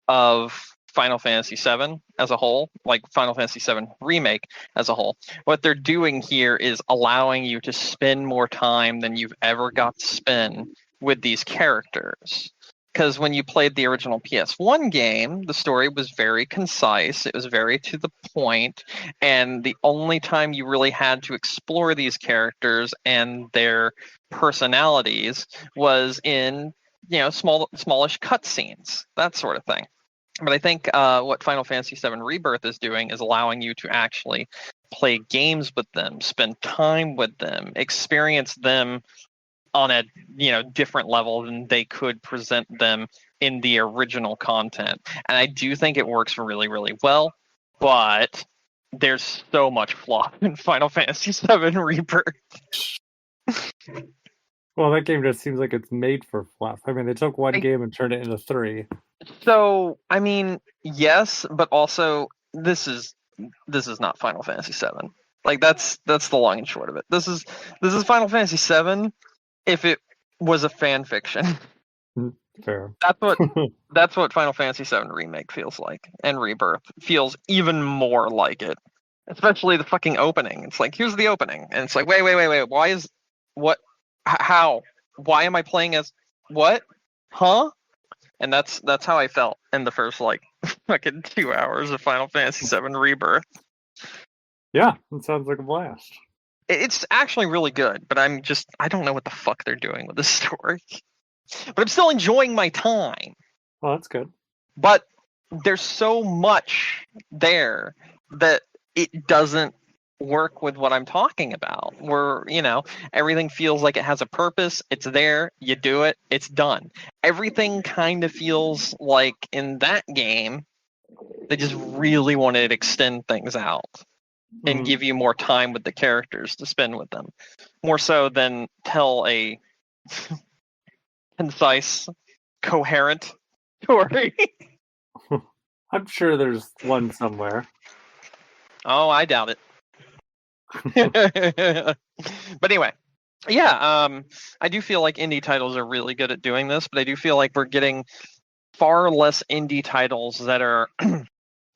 [SPEAKER 2] of Final Fantasy VII as a whole, like Final Fantasy VII Remake as a whole, what they're doing here is allowing you to spend more time than you've ever got to spend with these characters. Because when you played the original PS1 game, the story was very concise, it was very to the point, and the only time you really had to explore these characters and their personalities was in, smallish cutscenes, that sort of thing. But I think what Final Fantasy VII Rebirth is doing is allowing you to actually play games with them, spend time with them, experience them on a different level than they could present them in the original content. And I do think it works really, really well. But there's so much flaw in Final Fantasy VII Rebirth.
[SPEAKER 1] Well, that game just seems like it's made for fluff. I mean, they took one game and turned it into 3.
[SPEAKER 2] So, I mean, yes, but also this is not Final Fantasy VII. Like that's the long and short of it. This is Final Fantasy VII if it was a fan fiction.
[SPEAKER 1] Fair.
[SPEAKER 2] That's what Final Fantasy VII Remake feels like, and Rebirth feels even more like it. Especially the fucking opening. It's like, here's the opening, and it's like, wait, why is what? How? Why am I playing as what? Huh? And that's how I felt in the first like fucking 2 hours of Final Fantasy VII Rebirth.
[SPEAKER 1] Yeah, it sounds like a blast.
[SPEAKER 2] It's actually really good, but I don't know what the fuck they're doing with this story. But I'm still enjoying my time.
[SPEAKER 1] Well, that's good.
[SPEAKER 2] But there's so much there that it doesn't work with what I'm talking about. Where, everything feels like it has a purpose. It's there. You do it. It's done. Everything kind of feels like in that game, they just really wanted to extend things out and give you more time with the characters to spend with them. More so than tell a concise, coherent story.
[SPEAKER 1] I'm sure there's one somewhere.
[SPEAKER 2] Oh, I doubt it. But anyway, yeah, I do feel like indie titles are really good at doing this, but I do feel like we're getting far less indie titles that are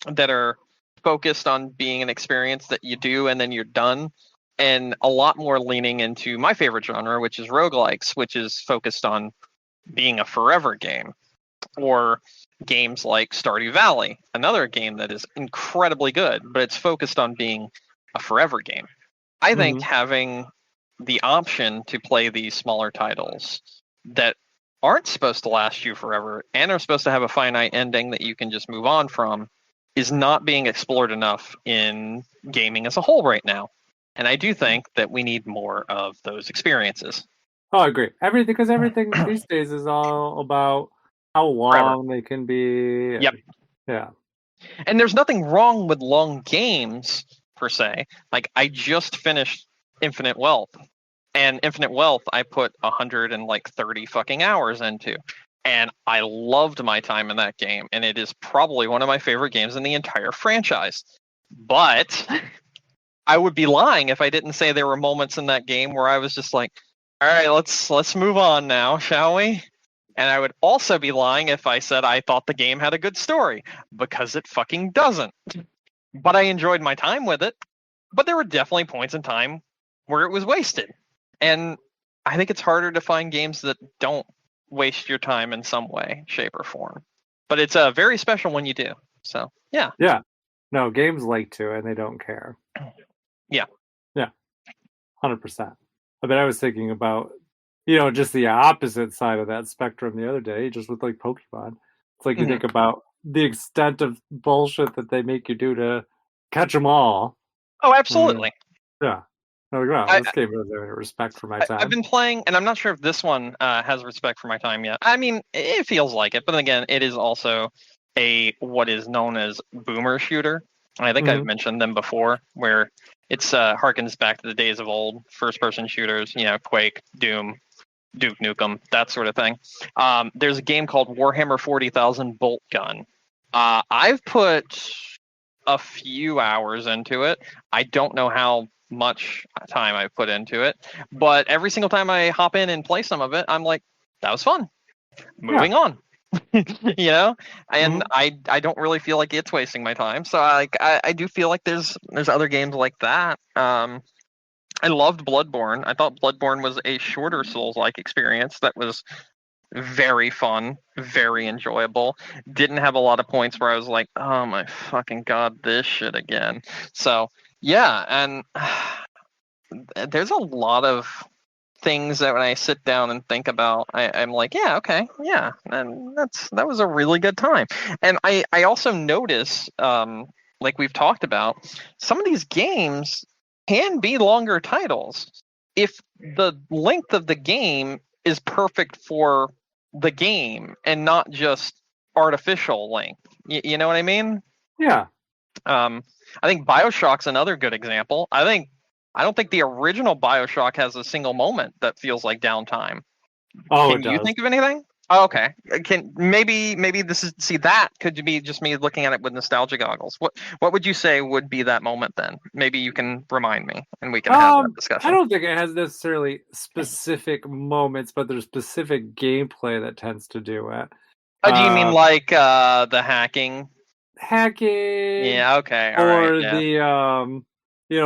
[SPEAKER 2] that are focused on being an experience that you do and then you're done, and a lot more leaning into my favorite genre, which is roguelikes, which is focused on being a forever game. Or games like Stardew Valley, another game that is incredibly good, but it's focused on being a forever game. I think having the option to play these smaller titles that aren't supposed to last you forever and are supposed to have a finite ending that you can just move on from is not being explored enough in gaming as a whole right now. And I do think that we need more of those experiences.
[SPEAKER 1] Oh, I agree. Because everything these days is all about how long they can be.
[SPEAKER 2] Yep.
[SPEAKER 1] Yeah.
[SPEAKER 2] And there's nothing wrong with long games per se. Like, I just finished Infinite Wealth, and Infinite Wealth I put 130 fucking hours into. and I loved my time in that game, and it is probably one of my favorite games in the entire franchise. But I would be lying if I didn't say there were moments in that game where I was just like, all right, let's move on now, shall we? And I would also be lying if I said I thought the game had a good story, because it fucking doesn't. But I enjoyed my time with it. But there were definitely points in time where it was wasted. And I think it's harder to find games that don't waste your time in some way, shape, or form. But it's very special when you do. So, yeah.
[SPEAKER 1] Yeah. No, games like to, and they don't care.
[SPEAKER 2] Yeah.
[SPEAKER 1] Yeah. 100%. I mean, I was thinking about, just the opposite side of that spectrum the other day, just with like Pokemon. It's like you think about the extent of bullshit that they make you do to catch them all.
[SPEAKER 2] Oh, absolutely.
[SPEAKER 1] Yeah. Oh, wow, this game has respect for my time.
[SPEAKER 2] I've been playing, and I'm not sure if this one has respect for my time yet. I mean, it feels like it, but then again, it is also what is known as boomer shooter. And I think I've mentioned them before, where it's harkens back to the days of old first-person shooters, Quake, Doom, Duke Nukem, that sort of thing. There's a game called Warhammer 40,000 Bolt Gun. I've put a few hours into it. I don't know how much time I've put into it, but every single time I hop in and play some of it, I'm like, that was fun. Moving on. And I don't really feel like it's wasting my time. So I do feel like there's other games like that. I loved Bloodborne. I thought Bloodborne was a shorter Souls-like experience that was very fun, very enjoyable. Didn't have a lot of points where I was like, oh my fucking god, this shit again. So yeah, and there's a lot of things that when I sit down and think about, I'm like, yeah, okay, yeah, and that was a really good time. And I also notice, like we've talked about, some of these games can be longer titles if the length of the game is perfect for the game and not just artificial length. You know what I mean?
[SPEAKER 1] Yeah.
[SPEAKER 2] I think BioShock's another good example. I don't think the original BioShock has a single moment that feels like downtime.
[SPEAKER 1] Oh,
[SPEAKER 2] Can you think of anything? Oh, okay. Maybe that could be just me looking at it with nostalgia goggles. What would you say would be that moment then? Maybe you can remind me and we can have that discussion.
[SPEAKER 1] I don't think it has necessarily specific moments, but there's specific gameplay that tends to do it.
[SPEAKER 2] Do you mean like the hacking?
[SPEAKER 1] Hacking.
[SPEAKER 2] Yeah, okay.
[SPEAKER 1] All right, the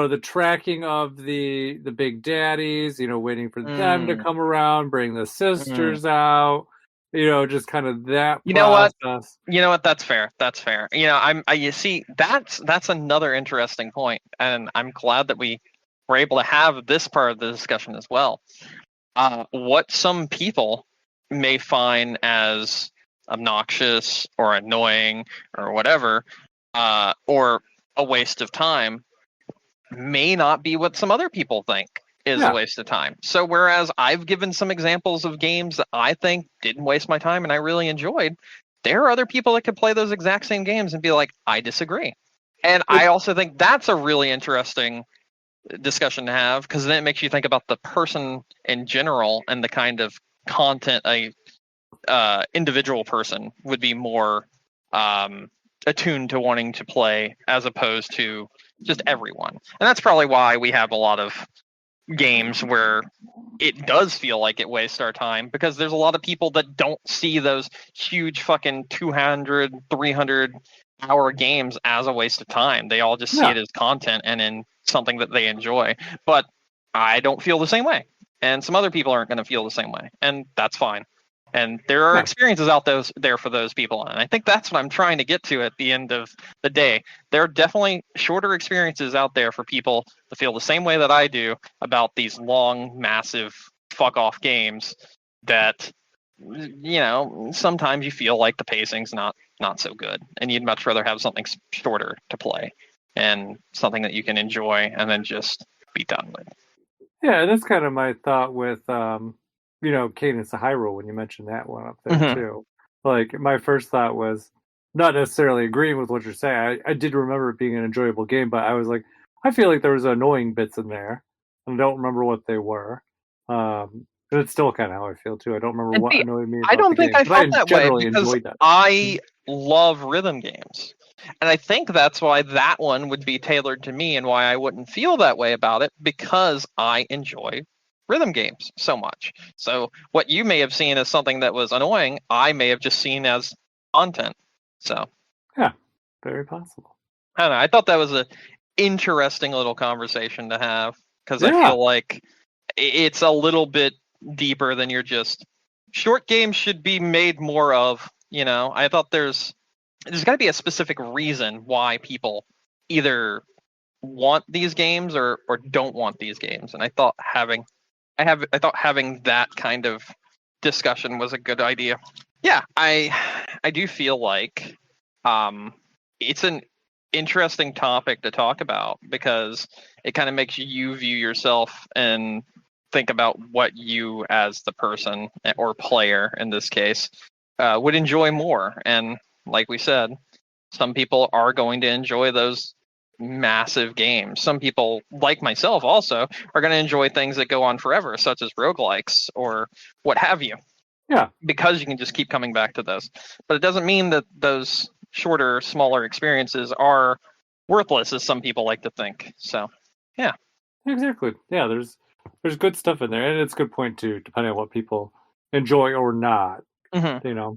[SPEAKER 1] the tracking of the big daddies, waiting for them to come around, bring the sisters out, just kind of that process.
[SPEAKER 2] You know what? That's fair. That's fair. You see, that's another interesting point, and I'm glad that we were able to have this part of the discussion as well. What some people may find as obnoxious or annoying or whatever, or a waste of time, may not be what some other people think is a waste of time. So whereas I've given some examples of games that I think didn't waste my time and I really enjoyed, there are other people that could play those exact same games and be like, I disagree. And I also think that's a really interesting discussion to have, because then it makes you think about the person in general and the kind of content a individual person would be more attuned to wanting to play as opposed to just everyone. And that's probably why we have a lot of games where it does feel like it wastes our time, because there's a lot of people that don't see those huge fucking 200, 300 hour games as a waste of time. They all just see it as content and in something that they enjoy. But I don't feel the same way. And some other people aren't going to feel the same way. And that's fine. And there are experiences out there for those people. And I think that's what I'm trying to get to at the end of the day. There are definitely shorter experiences out there for people to feel the same way that I do about these long, massive fuck-off games that, sometimes you feel like the pacing's not so good. And you'd much rather have something shorter to play and something that you can enjoy and then just be done with.
[SPEAKER 1] Yeah, that's kind of my thought with Cadence of Hyrule, when you mentioned that one up there too. Like, my first thought was not necessarily agreeing with what you're saying. I did remember it being an enjoyable game, but I was like, I feel like there was annoying bits in there, and I don't remember what they were. It's still kind of how I feel too. I don't remember what annoyed me about
[SPEAKER 2] I don't think I felt that way because I love rhythm games. And I think that's why that one would be tailored to me and why I wouldn't feel that way about it, because I enjoy rhythm games so much. So what you may have seen as something that was annoying, I may have just seen as content. So
[SPEAKER 1] yeah, very possible.
[SPEAKER 2] I don't know. I thought that was an interesting little conversation to have, because I feel like it's a little bit deeper than you're just short games should be made more of. I thought there's got to be a specific reason why people either want these games or don't want these games, and I thought having that kind of discussion was a good idea. Yeah, I do feel like it's an interesting topic to talk about, because it kind of makes you view yourself and think about what you as the person or player in this case would enjoy more. And like we said, some people are going to enjoy those massive games. Some people, like myself also, are going to enjoy things that go on forever, such as roguelikes or what have you.
[SPEAKER 1] Yeah.
[SPEAKER 2] Because you can just keep coming back to those. But it doesn't mean that those shorter, smaller experiences are worthless, as some people like to think. So, yeah.
[SPEAKER 1] Exactly. Yeah, there's good stuff in there, and it's a good point too, depending on what people enjoy or not.
[SPEAKER 2] Mm-hmm.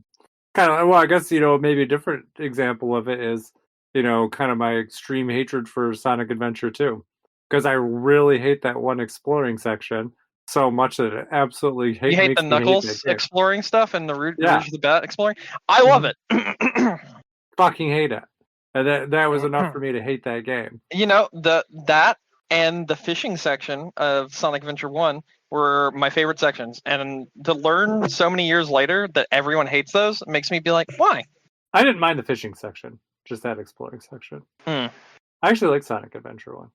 [SPEAKER 1] Kind of. Well, I guess maybe a different example of it is kind of my extreme hatred for Sonic Adventure 2, because I really hate that one exploring section so much that it absolutely
[SPEAKER 2] You hate the Knuckles exploring stuff and the Rouge the Bat exploring? I love it.
[SPEAKER 1] Fucking hate it. And that was enough for me to hate that game.
[SPEAKER 2] That and the fishing section of Sonic Adventure 1 were my favorite sections. And to learn so many years later that everyone hates those makes me be like, why?
[SPEAKER 1] I didn't mind the fishing section, just that exploring section. I actually like Sonic Adventure 1.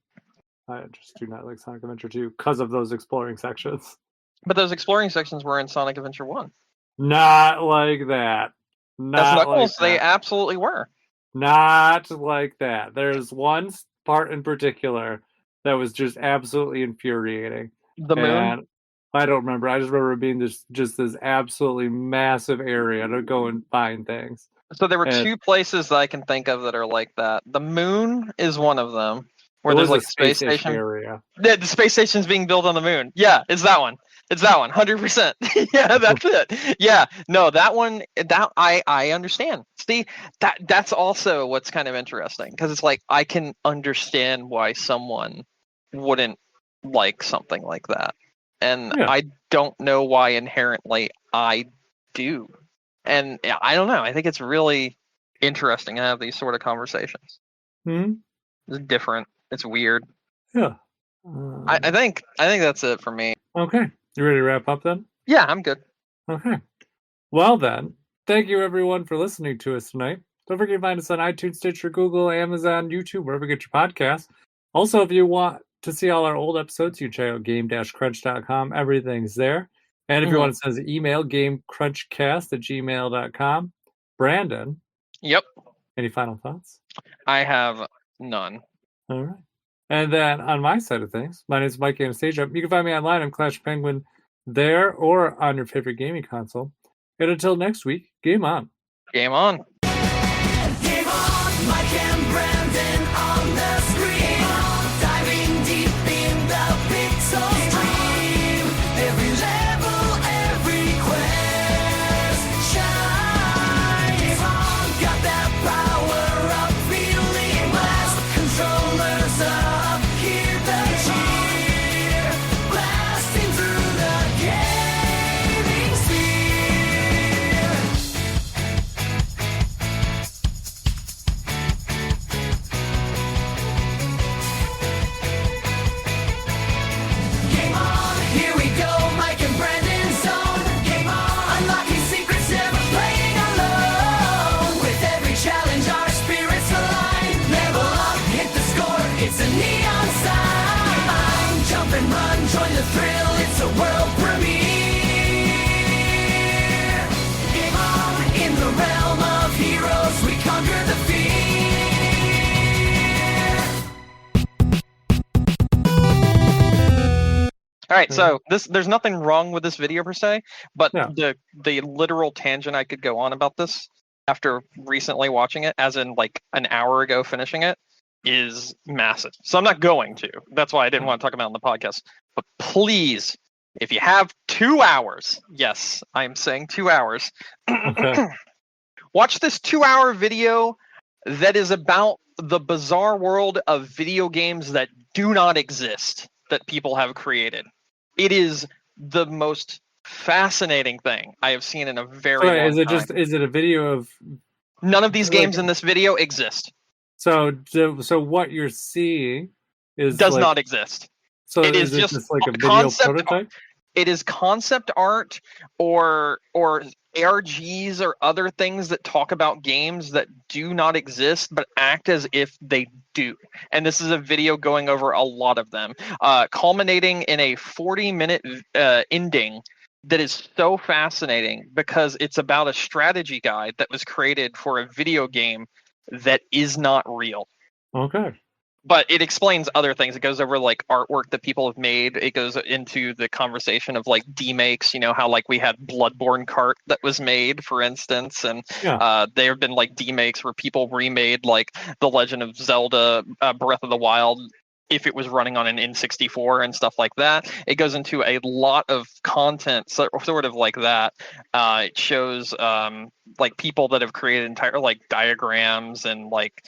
[SPEAKER 1] I just do not like Sonic Adventure 2 because of those exploring sections.
[SPEAKER 2] But those exploring sections were in Sonic Adventure 1.
[SPEAKER 1] Not like that.
[SPEAKER 2] That's Knuckles, they absolutely were.
[SPEAKER 1] Not like that. There's one part in particular that was just absolutely infuriating.
[SPEAKER 2] The moon?
[SPEAKER 1] And I don't remember. I just remember it being just this absolutely massive area to go and find things.
[SPEAKER 2] So there were two places that I can think of that are like that. The moon is one of them, where there's like a space station
[SPEAKER 1] area.
[SPEAKER 2] Yeah, the space station's being built on the moon. Yeah, it's that one. 100%. Yeah, that's it. Yeah, no, that one. That I understand. See, that's also what's kind of interesting, because it's like I can understand why someone wouldn't like something like that, and I don't know why inherently I do. And I don't know. I think it's really interesting to have these sort of conversations. It's different. It's weird.
[SPEAKER 1] Yeah.
[SPEAKER 2] I think that's it for me.
[SPEAKER 1] Okay. You ready to wrap up then?
[SPEAKER 2] Yeah, I'm good.
[SPEAKER 1] Okay. Well then, thank you everyone for listening to us tonight. Don't forget to find us on iTunes, Stitcher, Google, Amazon, YouTube, wherever you get your podcasts. Also, if you want to see all our old episodes, you can check out game-crunch.com. Everything's there. And if you want to send us an email, gamecrunchcast@gmail.com. Brandon?
[SPEAKER 2] Yep.
[SPEAKER 1] Any final thoughts?
[SPEAKER 2] I have none.
[SPEAKER 1] All right. And then on my side of things, my name is Mike Anastasia. You can find me online on Clash Penguin there or on your favorite gaming console. And until next week, game on.
[SPEAKER 2] Game on.
[SPEAKER 3] Game on, Mike and Brandon on the screen. Diving deep in the pixel stream. Every level, every quest shine. Game on, got that power up, feeling blessed. Controllers up, hear the cheer. Blasting through the gaming sphere.
[SPEAKER 2] All right, so there's nothing wrong with this video per se, but
[SPEAKER 1] Yeah.
[SPEAKER 2] the literal tangent I could go on about this after recently watching it, as in like an hour ago finishing it, is massive. So I'm not going to. That's why I didn't want to talk about it on the podcast. But please, if you have 2 hours, yes, I'm saying 2 hours,
[SPEAKER 1] Okay.
[SPEAKER 2] watch this 2-hour video that is about the bizarre world of video games that do not exist, that people have created. It is the most fascinating thing I have seen in a very long time.
[SPEAKER 1] Is it a video of...
[SPEAKER 2] None of these games in this video exist.
[SPEAKER 1] So what you're seeing
[SPEAKER 2] does not exist.
[SPEAKER 1] So
[SPEAKER 2] it is
[SPEAKER 1] just
[SPEAKER 2] just
[SPEAKER 1] like a video prototype?
[SPEAKER 2] It is concept art or ARGs or other things that talk about games that do not exist but act as if they do. And this is a video going over a lot of them, culminating in a 40-minute ending that is so fascinating because it's about a strategy guide that was created for a video game that is not real.
[SPEAKER 1] Okay.
[SPEAKER 2] But it explains other things. It goes over like artwork that people have made. It goes into the conversation of like demakes, how like we had Bloodborne cart that was made, for instance. And there have been like demakes where people remade like The Legend of Zelda Breath of the Wild if it was running on an N64 and stuff like that. It goes into a lot of content sort of like that. It shows like people that have created entire like diagrams and like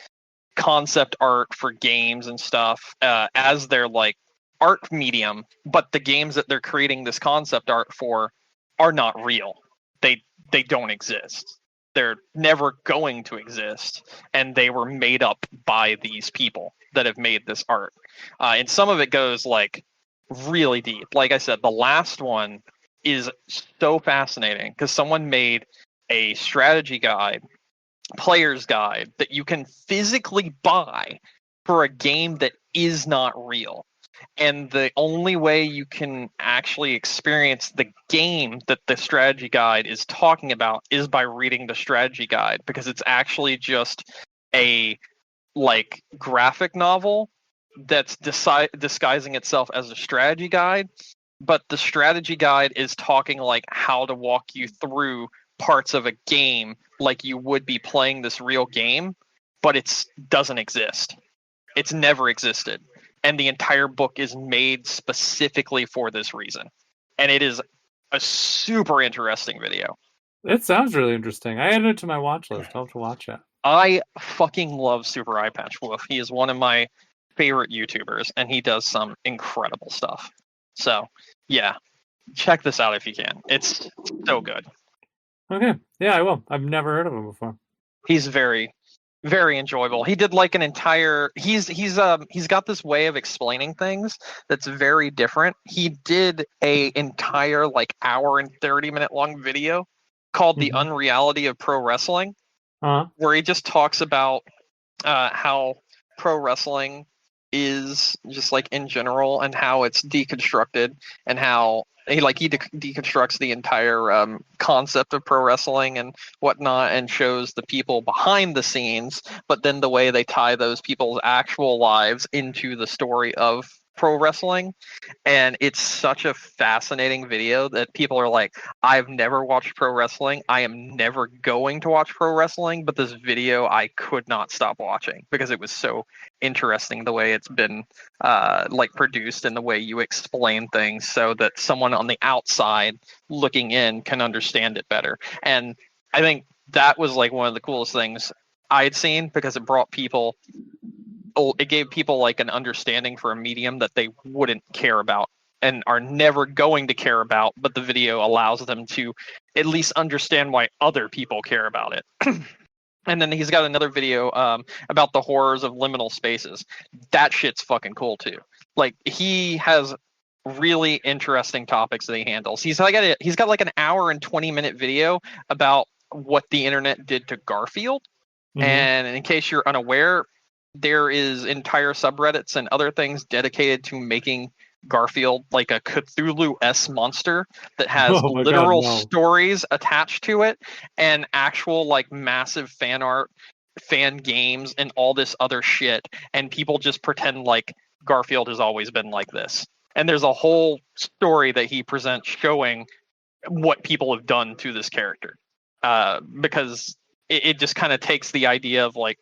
[SPEAKER 2] concept art for games and stuff as their like art medium, but the games that they're creating this concept art for are not real. They don't exist. They're never going to exist, and they were made up by these people that have made this art. And some of it goes like really deep. Like I said, the last one is so fascinating because someone made a strategy guide, player's guide, that you can physically buy for a game that is not real. And the only way you can actually experience the game that the strategy guide is talking about is by reading the strategy guide, because it's actually just a like graphic novel that's disguising itself as a strategy guide, but the strategy guide is talking like how to walk you through parts of a game like you would be playing this real game, but it doesn't exist. It's never existed. And the entire book is made specifically for this reason. And it is a super interesting video.
[SPEAKER 1] It sounds really interesting. I added it to my watch list. I'll have to watch it.
[SPEAKER 2] I fucking love Super Eye Patch Wolf. He is one of my favorite YouTubers, and he does some incredible stuff. So, yeah, check this out if you can. It's so good.
[SPEAKER 1] Okay. Yeah, I will. I've never heard of him before.
[SPEAKER 2] He's very, very enjoyable. He did like an entire he's got this way of explaining things that's very different. He did a entire like hour and 30-minute long video called The Unreality of Pro Wrestling, where he just talks about how pro wrestling is just like in general and how it's deconstructed, and how he deconstructs the entire concept of pro wrestling and whatnot, and shows the people behind the scenes, but then the way they tie those people's actual lives into the story of pro wrestling. And it's such a fascinating video that people are like, I've never watched pro wrestling, I am never going to watch pro wrestling, but this video I could not stop watching because it was so interesting the way it's been like produced and the way you explain things so that someone on the outside looking in can understand it better. And I think that was like one of the coolest things I'd seen, because it brought people, it gave people like an understanding for a medium that they wouldn't care about and are never going to care about, but the video allows them to at least understand why other people care about it. And then he's got another video about the horrors of liminal spaces. That shit's fucking cool too. Like, he has really interesting topics that he handles. He's got like an hour and 20-minute video about what the internet did to Garfield. And in case you're unaware, there is entire subreddits and other things dedicated to making Garfield like a Cthulhu-esque monster that has literal stories attached to it, and actual like massive fan art, fan games, and all this other shit. And people just pretend like Garfield has always been like this. and there's a whole story that he presents showing what people have done to this character, because it just kind of takes the idea of like,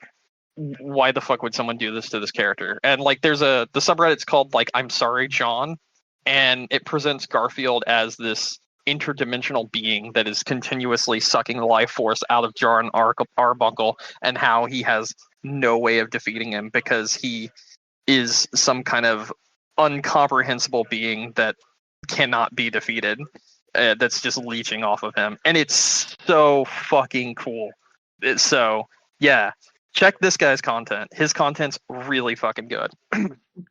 [SPEAKER 2] why the fuck would someone do this to this character? And like, the subreddit's called like I'm sorry John, and it presents Garfield as this interdimensional being that is continuously sucking the life force out of John Arbuckle, and how he has no way of defeating him because he is some kind of incomprehensible being that cannot be defeated, that's just leeching off of him. And it's so fucking cool. So yeah, check this guy's content. His content's really fucking good.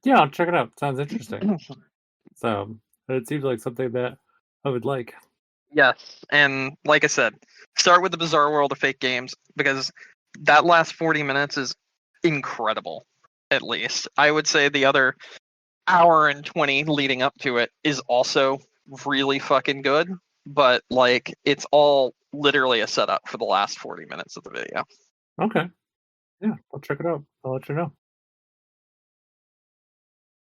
[SPEAKER 1] Yeah, I'll check it out. Sounds interesting. So it seems like something that I would like.
[SPEAKER 2] Yes, and like I said, start with the Bizarre World of Fake Games, because that last 40 minutes is incredible. At least I would say the other hour and 20 leading up to it is also really fucking good, but like it's all literally a setup for the last 40 minutes of the video.
[SPEAKER 1] Okay. Yeah, I'll check it out. I'll let you know.